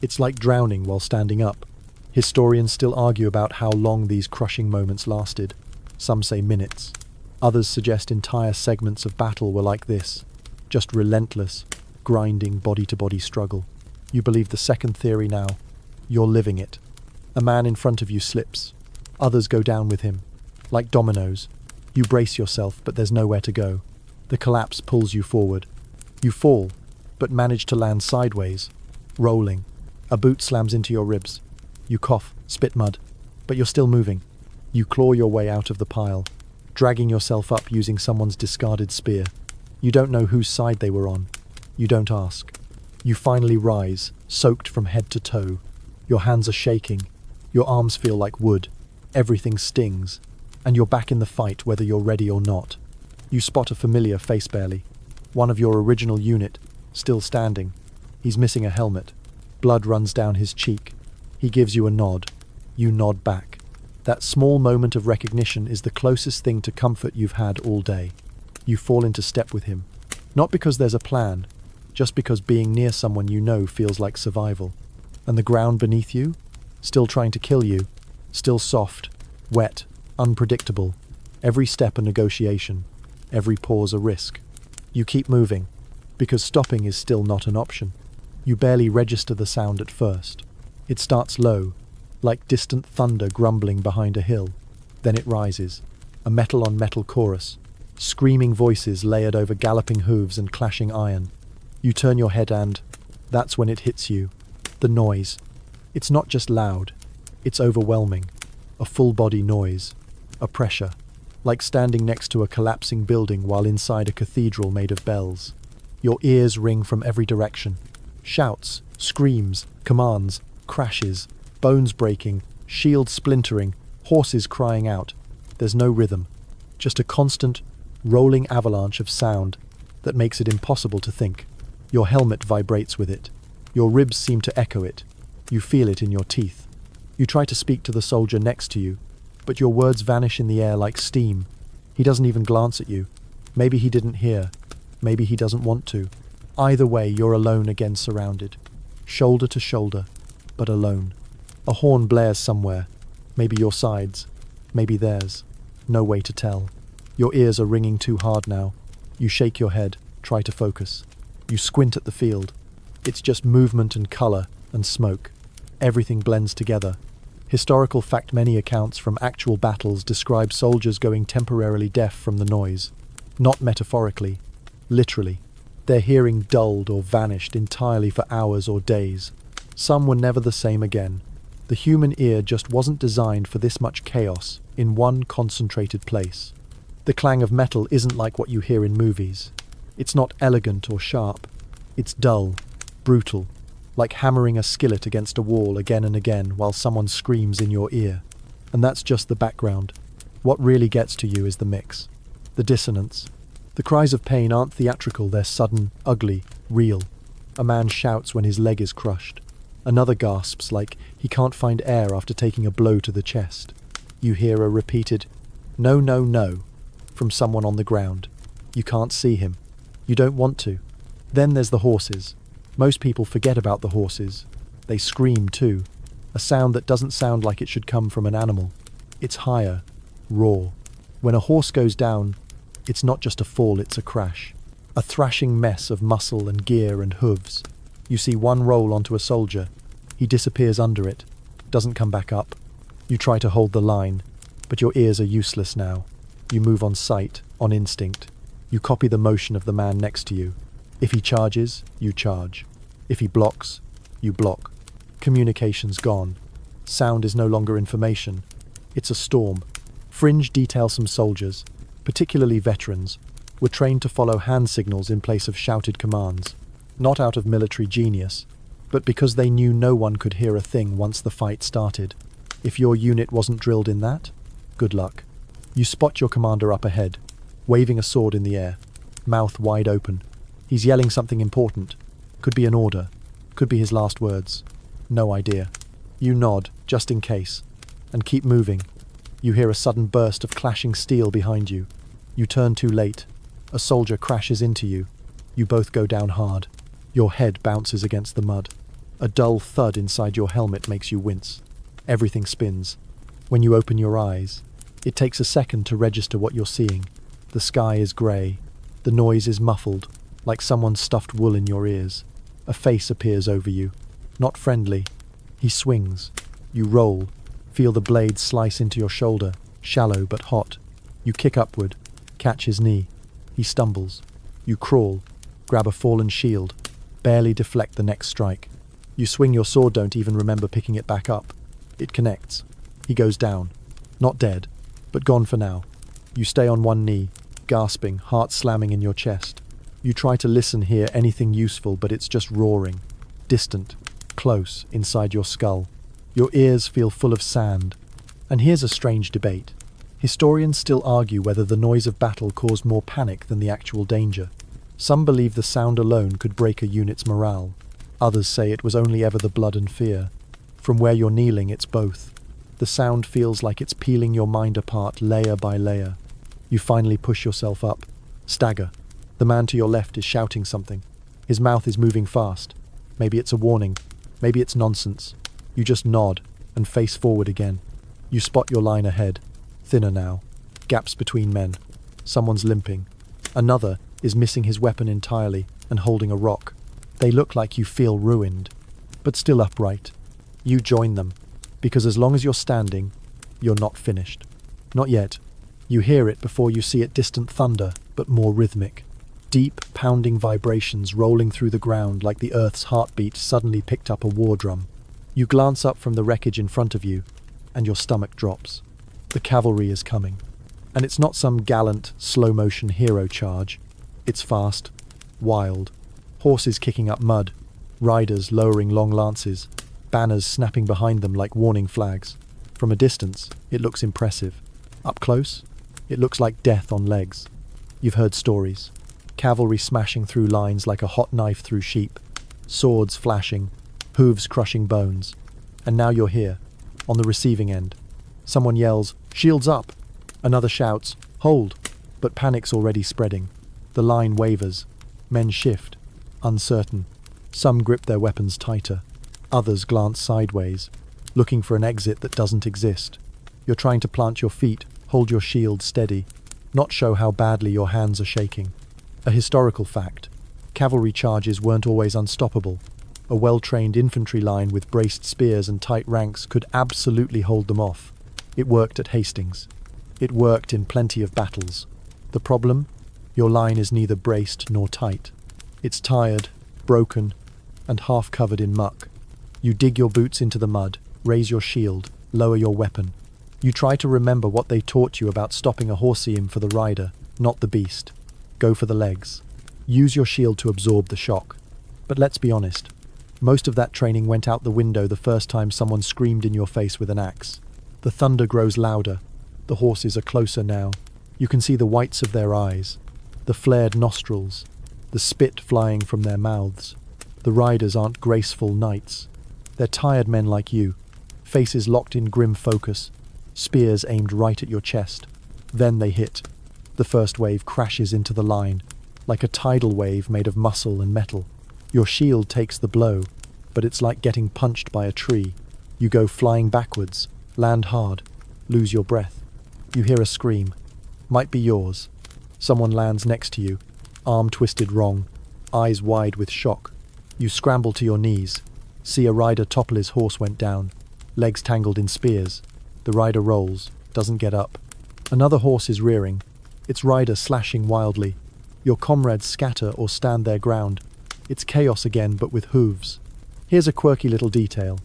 It's like drowning while standing up. Historians still argue about how long these crushing moments lasted. Some say minutes. Others suggest entire segments of battle were like this. Just relentless, grinding body-to-body struggle. You believe the second theory now. You're living it. A man in front of you slips. Others go down with him. Like dominoes. You brace yourself, but there's nowhere to go. The collapse pulls you forward. You fall, but manage to land sideways, rolling. A boot slams into your ribs. You cough, spit mud, but you're still moving. You claw your way out of the pile, dragging yourself up using someone's discarded spear. You don't know whose side they were on. You don't ask. You finally rise, soaked from head to toe. Your hands are shaking. Your arms feel like wood. Everything stings. And you're back in the fight whether you're ready or not. You spot a familiar face barely. One of your original unit, still standing. He's missing a helmet. Blood runs down his cheek. He gives you a nod. You nod back. That small moment of recognition is the closest thing to comfort you've had all day. You fall into step with him. Not because there's a plan, just because being near someone you know feels like survival. And the ground beneath you? Still trying to kill you. Still soft, wet, unpredictable. Every step a negotiation. Every pause a risk. You keep moving, because stopping is still not an option. You barely register the sound at first. It starts low, like distant thunder grumbling behind a hill. Then it rises, a metal-on-metal chorus, screaming voices layered over galloping hooves and clashing iron. You turn your head and that's when it hits you. The noise. It's not just loud, it's overwhelming. A full-body noise. A pressure. Like standing next to a collapsing building while inside a cathedral made of bells. Your ears ring from every direction. Shouts, screams, commands, crashes, bones breaking, shields splintering, horses crying out. There's no rhythm. Just a constant, rolling avalanche of sound that makes it impossible to think. Your helmet vibrates with it. Your ribs seem to echo it. You feel it in your teeth. You try to speak to the soldier next to you, but your words vanish in the air like steam. He doesn't even glance at you. Maybe he didn't hear. Maybe he doesn't want to. Either way, you're alone again, surrounded. Shoulder to shoulder, but alone. A horn blares somewhere. Maybe your sides. Maybe theirs. No way to tell. Your ears are ringing too hard now. You shake your head, try to focus. You squint at the field. It's just movement and colour and smoke. Everything blends together. Historical fact, many accounts from actual battles describe soldiers going temporarily deaf from the noise. Not metaphorically, literally. Their hearing dulled or vanished entirely for hours or days. Some were never the same again. The human ear just wasn't designed for this much chaos in one concentrated place. The clang of metal isn't like what you hear in movies. It's not elegant or sharp. It's dull, brutal, like hammering a skillet against a wall again and again while someone screams in your ear. And that's just the background. What really gets to you is the mix, the dissonance. The cries of pain aren't theatrical, they're sudden, ugly, real. A man shouts when his leg is crushed. Another gasps like he can't find air after taking a blow to the chest. You hear a repeated, "No, no, no," from someone on the ground. You can't see him. You don't want to. Then there's the horses. Most people forget about the horses. They scream too. A sound that doesn't sound like it should come from an animal. It's higher, raw. When a horse goes down, it's not just a fall, it's a crash. A thrashing mess of muscle and gear and hooves. You see one roll onto a soldier. He disappears under it, doesn't come back up. You try to hold the line, but your ears are useless now. You move on sight, on instinct. You copy the motion of the man next to you. If he charges, you charge. If he blocks, you block. Communication's gone. Sound is no longer information. It's a storm. Fringe details some soldiers, particularly veterans, were trained to follow hand signals in place of shouted commands. Not out of military genius, but because they knew no one could hear a thing once the fight started. If your unit wasn't drilled in that, good luck. You spot your commander up ahead, waving a sword in the air, mouth wide open. He's yelling something important. Could be an order. Could be his last words. No idea. You nod, just in case, and keep moving. You hear a sudden burst of clashing steel behind you. You turn too late. A soldier crashes into you. You both go down hard. Your head bounces against the mud. A dull thud inside your helmet makes you wince. Everything spins. When you open your eyes, it takes a second to register what you're seeing. The sky is grey. The noise is muffled, like someone stuffed wool in your ears. A face appears over you. Not friendly. He swings. You roll. Feel the blade slice into your shoulder, shallow but hot. You kick upward, catch his knee. He stumbles. You crawl, grab a fallen shield, barely deflect the next strike. You swing your sword, don't even remember picking it back up. It connects. He goes down. Not dead, but gone for now. You stay on one knee, gasping, heart slamming in your chest. You try to listen, hear anything useful, but it's just roaring. Distant, close, inside your skull. Your ears feel full of sand. And here's a strange debate. Historians still argue whether the noise of battle caused more panic than the actual danger. Some believe the sound alone could break a unit's morale. Others say it was only ever the blood and fear. From where you're kneeling, it's both. The sound feels like it's peeling your mind apart layer by layer. You finally push yourself up. Stagger. The man to your left is shouting something. His mouth is moving fast. Maybe it's a warning. Maybe it's nonsense. You just nod and face forward again. You spot your line ahead. Thinner now. Gaps between men. Someone's limping. Another is missing his weapon entirely and holding a rock. They look like you feel ruined, but still upright. You join them, because as long as you're standing, you're not finished. Not yet. You hear it before you see it, distant thunder, but more rhythmic. Deep, pounding vibrations rolling through the ground like the earth's heartbeat suddenly picked up a war drum. You glance up from the wreckage in front of you, and your stomach drops. The cavalry is coming. And it's not some gallant, slow-motion hero charge. It's fast, wild. Horses kicking up mud, riders lowering long lances, banners snapping behind them like warning flags. From a distance, it looks impressive. Up close, it looks like death on legs. You've heard stories. Cavalry smashing through lines like a hot knife through sheep, swords flashing, hooves crushing bones. And now you're here, on the receiving end. Someone yells, "Shields up!" Another shouts, "Hold!" But panic's already spreading. The line wavers. Men shift, uncertain. Some grip their weapons tighter. Others glance sideways, looking for an exit that doesn't exist. You're trying to plant your feet, hold your shield steady, not show how badly your hands are shaking. A historical fact. Cavalry charges weren't always unstoppable. A well-trained infantry line with braced spears and tight ranks could absolutely hold them off. It worked at Hastings. It worked in plenty of battles. The problem? Your line is neither braced nor tight. It's tired, broken, and half covered in muck. You dig your boots into the mud, raise your shield, lower your weapon. You try to remember what they taught you about stopping a horseaim for the rider, not the beast. Go for the legs. Use your shield to absorb the shock. But let's be honest. Most of that training went out the window the first time someone screamed in your face with an axe. The thunder grows louder. The horses are closer now. You can see the whites of their eyes, the flared nostrils, the spit flying from their mouths. The riders aren't graceful knights. They're tired men like you, faces locked in grim focus, spears aimed right at your chest. Then they hit. The first wave crashes into the line, like a tidal wave made of muscle and metal. Your shield takes the blow, but it's like getting punched by a tree. You go flying backwards, land hard, lose your breath. You hear a scream. Might be yours. Someone lands next to you, arm twisted wrong, eyes wide with shock. You scramble to your knees, see a rider topple. His horse went down, legs tangled in spears. The rider rolls, doesn't get up. Another horse is rearing, its rider slashing wildly. Your comrades scatter or stand their ground. It's chaos again, but with hooves. Here's a quirky little detail.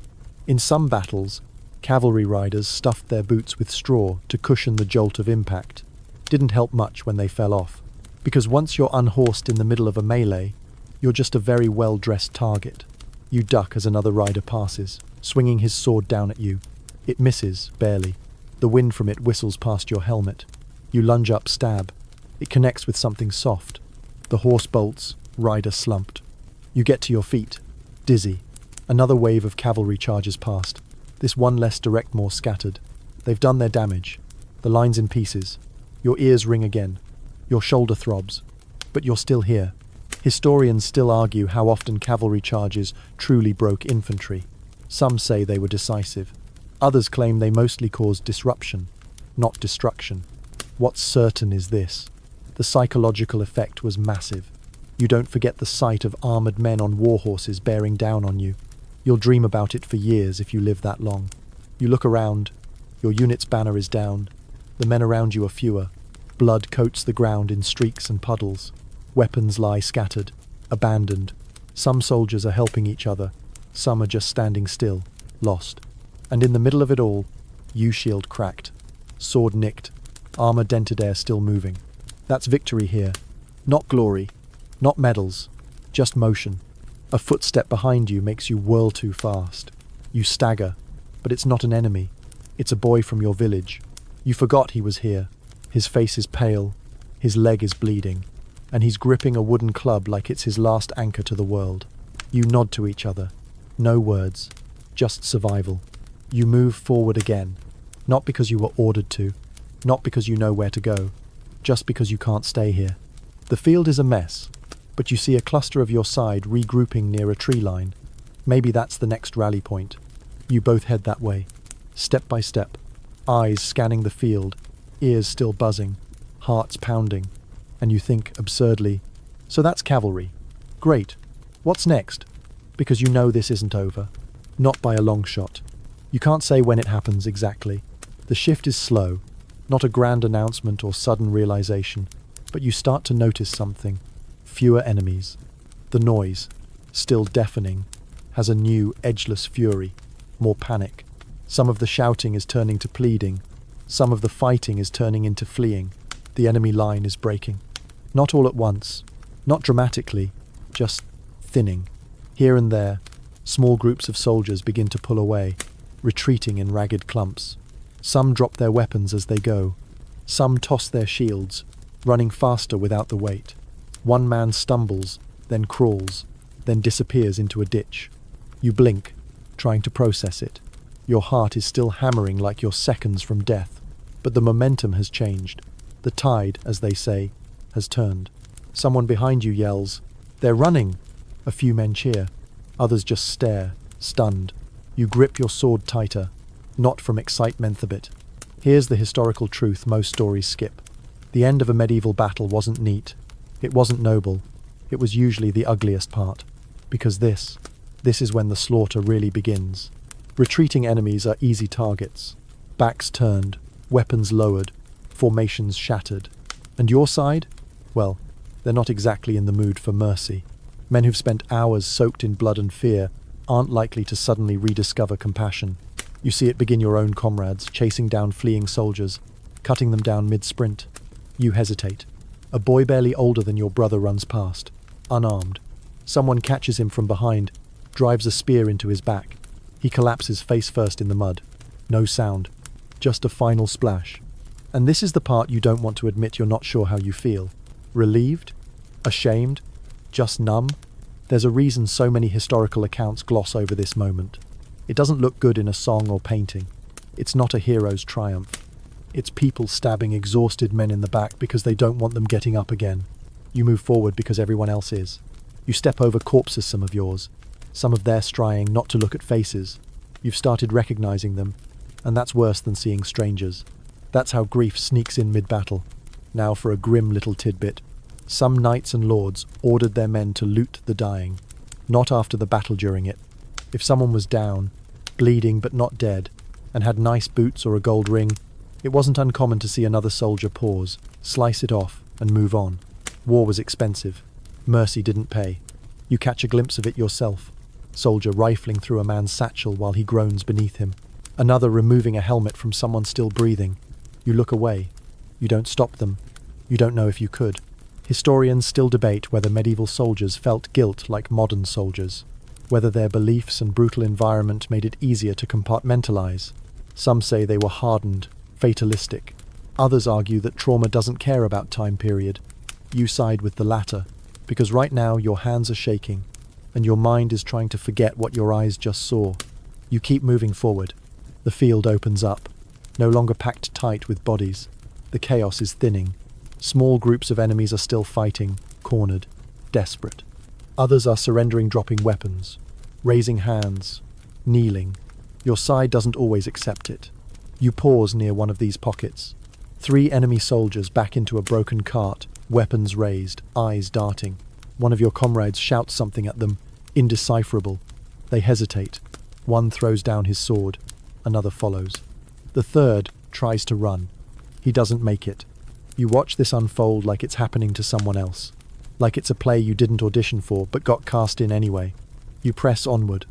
In some battles, cavalry riders stuffed their boots with straw to cushion the jolt of impact. Didn't help much when they fell off, because once you're unhorsed in the middle of a melee, you're just a very well-dressed target. You duck as another rider passes, swinging his sword down at you. It misses, barely. The wind from it whistles past your helmet. You lunge up, stab. It connects with something soft. The horse bolts, rider slumped. You get to your feet, dizzy. Another wave of cavalry charges past. This one less direct, more scattered. They've done their damage. The line's in pieces. Your ears ring again. Your shoulder throbs. But you're still here. Historians still argue how often cavalry charges truly broke infantry. Some say they were decisive. Others claim they mostly caused disruption, not destruction. What's certain is this. The psychological effect was massive. You don't forget the sight of armoured men on war horses bearing down on you. You'll dream about it for years if you live that long. You look around. Your unit's banner is down. The men around you are fewer. Blood coats the ground in streaks and puddles. Weapons lie scattered, abandoned. Some soldiers are helping each other. Some are just standing still, lost. And in the middle of it all, U-shield cracked. Sword nicked. Armour dented, air still moving. That's victory here. Not glory. Not medals. Just motion. A footstep behind you makes you whirl too fast. You stagger. But it's not an enemy. It's a boy from your village. You forgot he was here. His face is pale, his leg is bleeding, and he's gripping a wooden club like it's his last anchor to the world. You nod to each other. No words, just survival. You move forward again, not because you were ordered to, not because you know where to go, just because you can't stay here. The field is a mess, but you see a cluster of your side regrouping near a tree line. Maybe that's the next rally point. You both head that way, step by step, eyes scanning the field, ears still buzzing, hearts pounding, and you think absurdly, so that's cavalry. Great. What's next? Because you know this isn't over. Not by a long shot. You can't say when it happens exactly. The shift is slow, not a grand announcement or sudden realization, but you start to notice something. Fewer enemies. The noise, still deafening, has a new, edgeless fury, more panic. Some of the shouting is turning to pleading. Some of the fighting is turning into fleeing. The enemy line is breaking. Not all at once, not dramatically, just thinning. Here and there, small groups of soldiers begin to pull away, retreating in ragged clumps. Some drop their weapons as they go. Some toss their shields, running faster without the weight. One man stumbles, then crawls, then disappears into a ditch. You blink, trying to process it. Your heart is still hammering like you're seconds from death, but the momentum has changed. The tide, as they say, has turned. Someone behind you yells, "They're running!" A few men cheer. Others just stare, stunned. You grip your sword tighter, not from excitement a bit. Here's the historical truth most stories skip. The end of a medieval battle wasn't neat. It wasn't noble. It was usually the ugliest part. Because this is when the slaughter really begins. Retreating enemies are easy targets. Backs turned, weapons lowered, formations shattered. And your side? Well, they're not exactly in the mood for mercy. Men who've spent hours soaked in blood and fear aren't likely to suddenly rediscover compassion. You see it begin your own comrades, chasing down fleeing soldiers, cutting them down mid-sprint. You hesitate. A boy barely older than your brother runs past, unarmed. Someone catches him from behind, drives a spear into his back. He collapses face first in the mud. No sound, just a final splash. And this is the part you don't want to admit you're not sure how you feel. Relieved? Ashamed? Just numb? There's a reason so many historical accounts gloss over this moment. It doesn't look good in a song or painting. It's not a hero's triumph. It's people stabbing exhausted men in the back because they don't want them getting up again. You move forward because everyone else is. You step over corpses, some of yours. Some of theirs trying not to look at faces. You've started recognizing them, and that's worse than seeing strangers. That's how grief sneaks in mid-battle. Now for a grim little tidbit. Some knights and lords ordered their men to loot the dying, not after the battle during it. If someone was down, bleeding but not dead, and had nice boots or a gold ring, it wasn't uncommon to see another soldier pause, slice it off, and move on. War was expensive. Mercy didn't pay. You catch a glimpse of it yourself. Soldier rifling through a man's satchel while he groans beneath him. Another removing a helmet from someone still breathing. You look away. You don't stop them. You don't know if you could. Historians still debate whether medieval soldiers felt guilt like modern soldiers, whether their beliefs and brutal environment made it easier to compartmentalize. Some say they were hardened, fatalistic. Others argue that trauma doesn't care about time period. You side with the latter, because right now your hands are shaking, and your mind is trying to forget what your eyes just saw. You keep moving forward. The field opens up, no longer packed tight with bodies. The chaos is thinning. Small groups of enemies are still fighting, cornered, desperate. Others are surrendering, dropping weapons, raising hands, kneeling. Your side doesn't always accept it. You pause near one of these pockets. 3 enemy soldiers back into a broken cart, weapons raised, eyes darting. One of your comrades shouts something at them, indecipherable. They hesitate. One throws down his sword. Another follows. The third tries to run. He doesn't make it. You watch this unfold like it's happening to someone else. Like it's a play you didn't audition for but got cast in anyway. You press onward.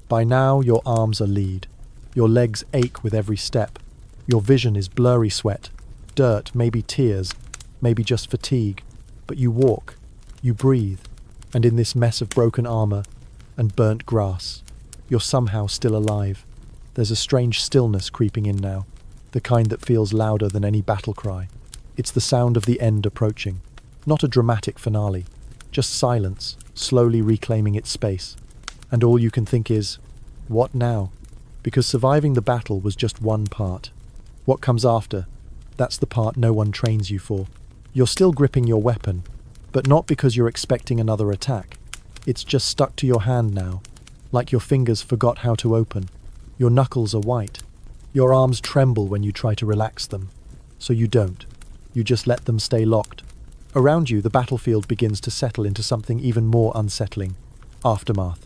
By now your arms are lead. Your legs ache with every step. Your vision is blurry sweat, dirt, maybe tears, maybe just fatigue. But you walk. You breathe. And in this mess of broken armor and burnt grass, you're somehow still alive. There's a strange stillness creeping in now. the kind that feels louder than any battle cry. It's the sound of the end approaching, not a dramatic finale, just silence, slowly reclaiming its space. And all you can think is, what now? Because surviving the battle was just one part. What comes after, that's the part no one trains you for. You're still gripping your weapon, but not because you're expecting another attack. It's just stuck to your hand now, like your fingers forgot how to open. Your knuckles are white. Your arms tremble when you try to relax them. So you don't. You just let them stay locked. Around you, the battlefield begins to settle into something even more unsettling. Aftermath.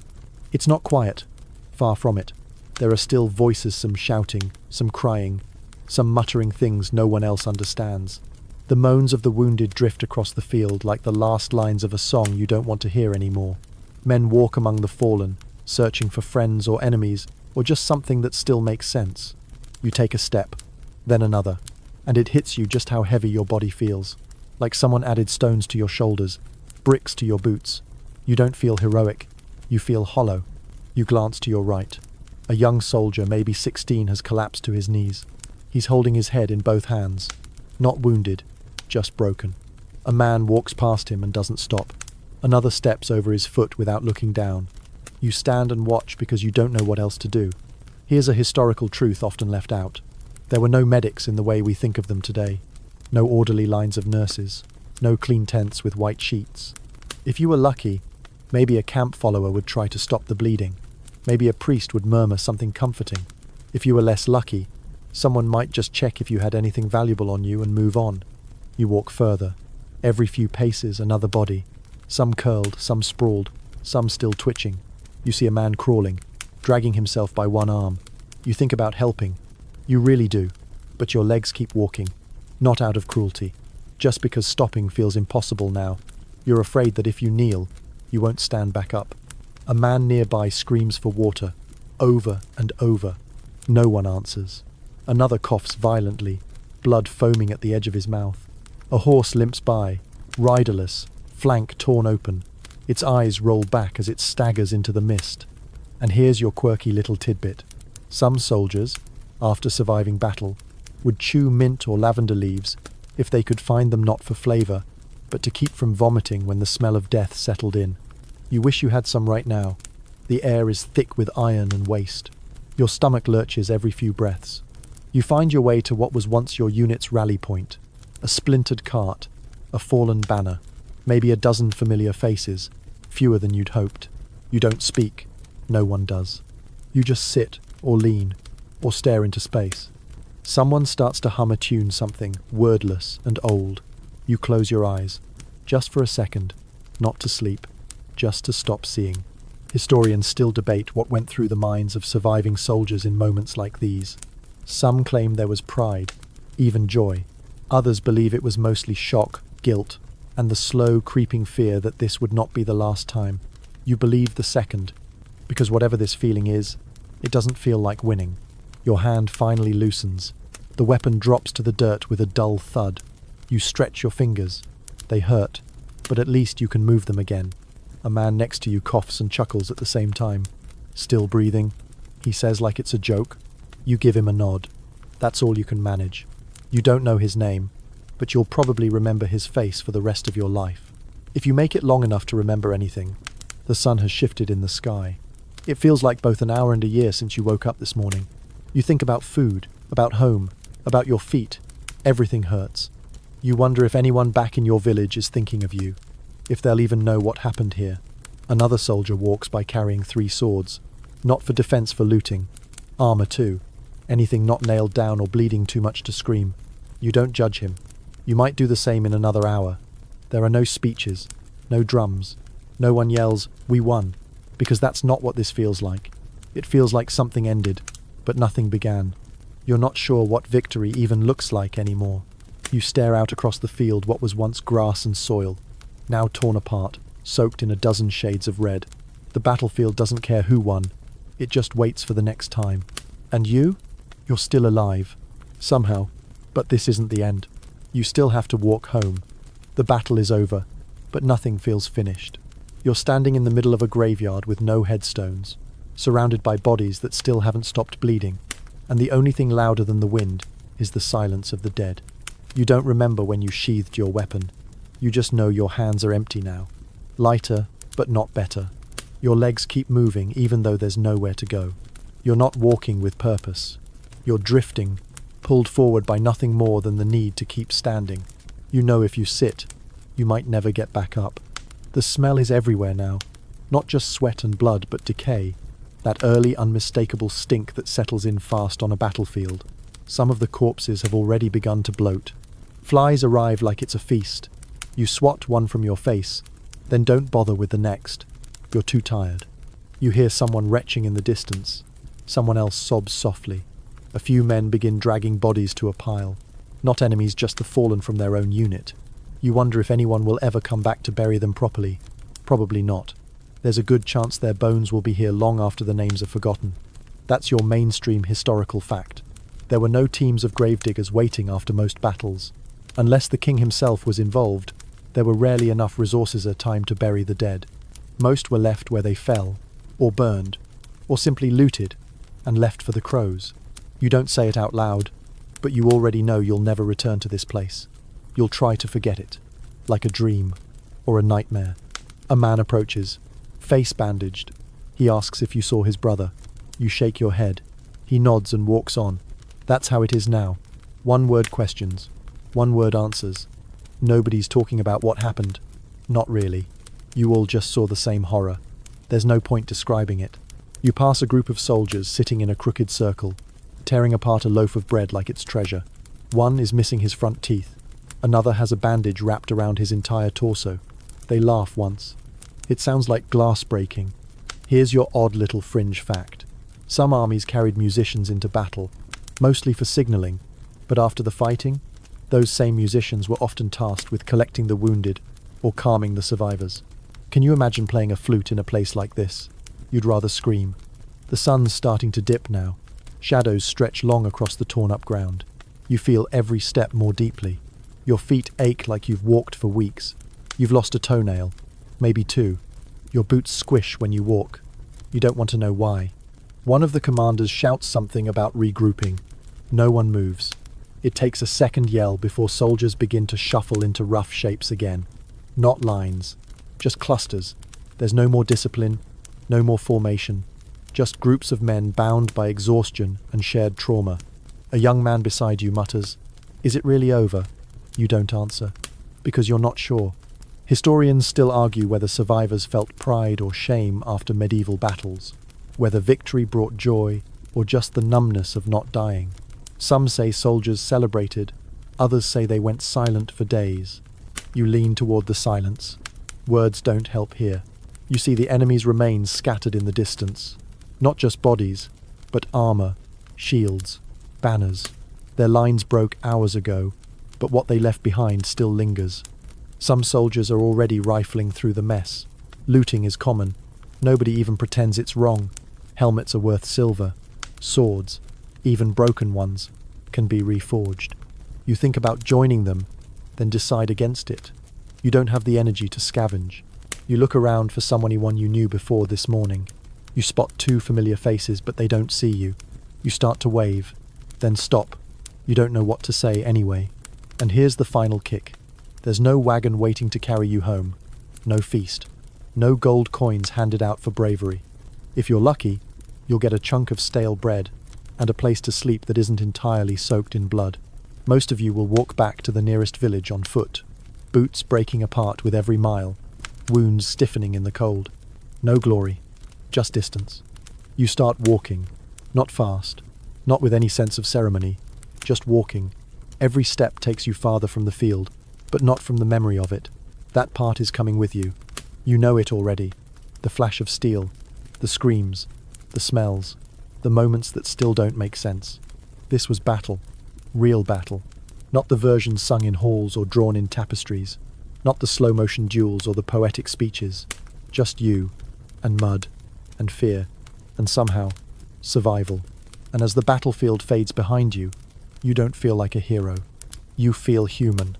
It's not quiet. Far from it. There are still voices, some shouting, some crying, some muttering things no one else understands. The moans of the wounded drift across the field like the last lines of a song you don't want to hear anymore. Men walk among the fallen, searching for friends or enemies, or just something that still makes sense. You take a step, then another, and it hits you just how heavy your body feels. Like someone added stones to your shoulders, bricks to your boots. You don't feel heroic. You feel hollow. You glance to your right. A young soldier, maybe 16, has collapsed to his knees. He's holding his head in both hands. Not wounded, just broken. A man walks past him and doesn't stop. Another steps over his foot without looking down. You stand and watch because you don't know what else to do. Here's a historical truth often left out. There were no medics in the way we think of them today. No orderly lines of nurses. No clean tents with white sheets. If you were lucky, maybe a camp follower would try to stop the bleeding. Maybe a priest would murmur something comforting. If you were less lucky, someone might just check if you had anything valuable on you and move on. You walk further. Every few paces, another body. Some curled, some sprawled, some still twitching. You see a man crawling, dragging himself by one arm. You think about helping. You really do. But your legs keep walking. Not out of cruelty. Just because stopping feels impossible now. You're afraid that if you kneel, you won't stand back up. A man nearby screams for water. Over and over. No one answers. Another coughs violently, blood foaming at the edge of his mouth. A horse limps by, riderless, flank torn open. Its eyes roll back as it staggers into the mist. And here's your quirky little tidbit. Some soldiers, after surviving battle, would chew mint or lavender leaves if they could find them not for flavor, but to keep from vomiting when the smell of death settled in. You wish you had some right now. The air is thick with iron and waste. Your stomach lurches every few breaths. You find your way to what was once your unit's rally point. A splintered cart, a fallen banner, maybe a dozen familiar faces, fewer than you'd hoped. You don't speak. No one does. You just sit, or lean, or stare into space. Someone starts to hum a tune, something wordless and old. You close your eyes, just for a second, not to sleep, just to stop seeing. Historians still debate what went through the minds of surviving soldiers in moments like these. Some claim there was pride, even joy. Others believe it was mostly shock, guilt, and the slow, creeping fear that this would not be the last time. You believe the second, because whatever this feeling is, it doesn't feel like winning. Your hand finally loosens. The weapon drops to the dirt with a dull thud. You stretch your fingers. They hurt, but at least you can move them again. A man next to you coughs and chuckles at the same time. Still breathing, he says like it's a joke. You give him a nod. That's all you can manage. You don't know his name, but you'll probably remember his face for the rest of your life. If you make it long enough to remember anything, the sun has shifted in the sky. It feels like both an hour and a year since you woke up this morning. You think about food, about home, about your feet. Everything hurts. You wonder if anyone back in your village is thinking of you, if they'll even know what happened here. Another soldier walks by carrying 3 swords, not for defense, for looting. Armor too. Anything not nailed down or bleeding too much to scream. You don't judge him. You might do the same in another hour. There are no speeches, no drums. No one yells, "We won," because that's not what this feels like. It feels like something ended, but nothing began. You're not sure what victory even looks like anymore. You stare out across the field, what was once grass and soil, now torn apart, soaked in a dozen shades of red. The battlefield doesn't care who won. It just waits for the next time. And you? You're still alive. Somehow. But this isn't the end. You still have to walk home. The battle is over, but nothing feels finished. You're standing in the middle of a graveyard with no headstones, surrounded by bodies that still haven't stopped bleeding, and the only thing louder than the wind is the silence of the dead. You don't remember when you sheathed your weapon. You just know your hands are empty now. Lighter, but not better. Your legs keep moving even though there's nowhere to go. You're not walking with purpose. You're drifting, pulled forward by nothing more than the need to keep standing. You know if you sit, you might never get back up. The smell is everywhere now. Not just sweat and blood, but decay. That early, unmistakable stink that settles in fast on a battlefield. Some of the corpses have already begun to bloat. Flies arrive like it's a feast. You swat one from your face, then don't bother with the next. You're too tired. You hear someone retching in the distance. Someone else sobs softly. A few men begin dragging bodies to a pile. Not enemies, just the fallen from their own unit. You wonder if anyone will ever come back to bury them properly. Probably not. There's a good chance their bones will be here long after the names are forgotten. That's your mainstream historical fact. There were no teams of gravediggers waiting after most battles. Unless the king himself was involved, there were rarely enough resources or time to bury the dead. Most were left where they fell, or burned, or simply looted, and left for the crows. You don't say it out loud, but you already know you'll never return to this place. You'll try to forget it, like a dream, or a nightmare. A man approaches, face bandaged. He asks if you saw his brother. You shake your head. He nods and walks on. That's how it is now. One-word questions. One-word answers. Nobody's talking about what happened. Not really. You all just saw the same horror. There's no point describing it. You pass a group of soldiers sitting in a crooked circle, tearing apart a loaf of bread like it's treasure. One is missing his front teeth. Another has a bandage wrapped around his entire torso. They laugh once. It sounds like glass breaking. Here's your odd little fringe fact. Some armies carried musicians into battle, mostly for signaling, but after the fighting, those same musicians were often tasked with collecting the wounded or calming the survivors. Can you imagine playing a flute in a place like this? You'd rather scream. The sun's starting to dip now. Shadows stretch long across the torn-up ground. You feel every step more deeply. Your feet ache like you've walked for weeks. You've lost a toenail, maybe two. Your boots squish when you walk. You don't want to know why. One of the commanders shouts something about regrouping. No one moves. It takes a second yell before soldiers begin to shuffle into rough shapes again. Not lines, just clusters. There's no more discipline, no more formation. Just groups of men bound by exhaustion and shared trauma. A young man beside you mutters, "Is it really over?" You don't answer, because you're not sure. Historians still argue whether survivors felt pride or shame after medieval battles, whether victory brought joy or just the numbness of not dying. Some say soldiers celebrated, others say they went silent for days. You lean toward the silence. Words don't help here. You see the enemy's remains scattered in the distance. Not just bodies, but armor, shields, banners. Their lines broke hours ago, but what they left behind still lingers. Some soldiers are already rifling through the mess. Looting is common. Nobody even pretends it's wrong. Helmets are worth silver. Swords, even broken ones, can be reforged. You think about joining them, then decide against it. You don't have the energy to scavenge. You look around for someone you knew before this morning. You spot two familiar faces, but they don't see you. You start to wave, then stop. You don't know what to say anyway. And here's the final kick. There's no wagon waiting to carry you home. No feast. No gold coins handed out for bravery. If you're lucky, you'll get a chunk of stale bread and a place to sleep that isn't entirely soaked in blood. Most of you will walk back to the nearest village on foot, boots breaking apart with every mile, wounds stiffening in the cold. No glory, just distance. You start walking, not fast, not with any sense of ceremony, just walking. Every step takes you farther from the field, but not from the memory of it. That part is coming with you. You know it already. The flash of steel, the screams, the smells, the moments that still don't make sense. This was battle, real battle. Not the versions sung in halls or drawn in tapestries. Not the slow-motion duels or the poetic speeches. Just you, and mud, and fear, and somehow, survival. And as the battlefield fades behind you, you don't feel like a hero. You feel human.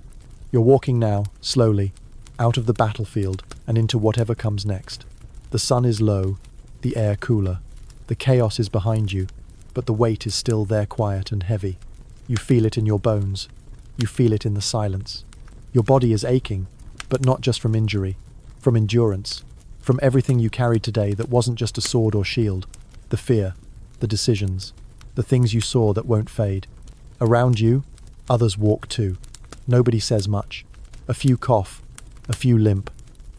You're walking now, slowly, out of the battlefield and into whatever comes next. The sun is low, the air cooler. The chaos is behind you, but the weight is still there, quiet and heavy. You feel it in your bones. You feel it in the silence. Your body is aching, but not just from injury, from endurance, from everything you carried today that wasn't just a sword or shield, the fear, the decisions, the things you saw that won't fade. Around you, others walk too. Nobody says much. A few cough, a few limp,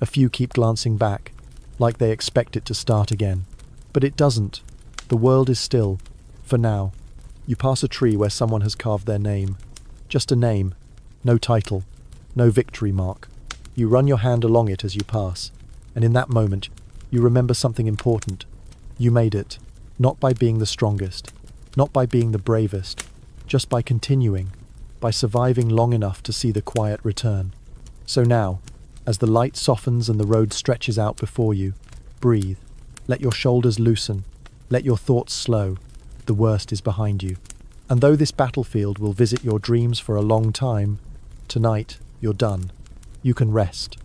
a few keep glancing back, like they expect it to start again. But it doesn't. The world is still, for now. You pass a tree where someone has carved their name. Just a name, no title, no victory mark. You run your hand along it as you pass, and in that moment, you remember something important. You made it, not by being the strongest, not by being the bravest, just by continuing, by surviving long enough to see the quiet return. So now, as the light softens and the road stretches out before you, breathe. Let your shoulders loosen. Let your thoughts slow. The worst is behind you. And though this battlefield will visit your dreams for a long time, tonight you're done. You can rest.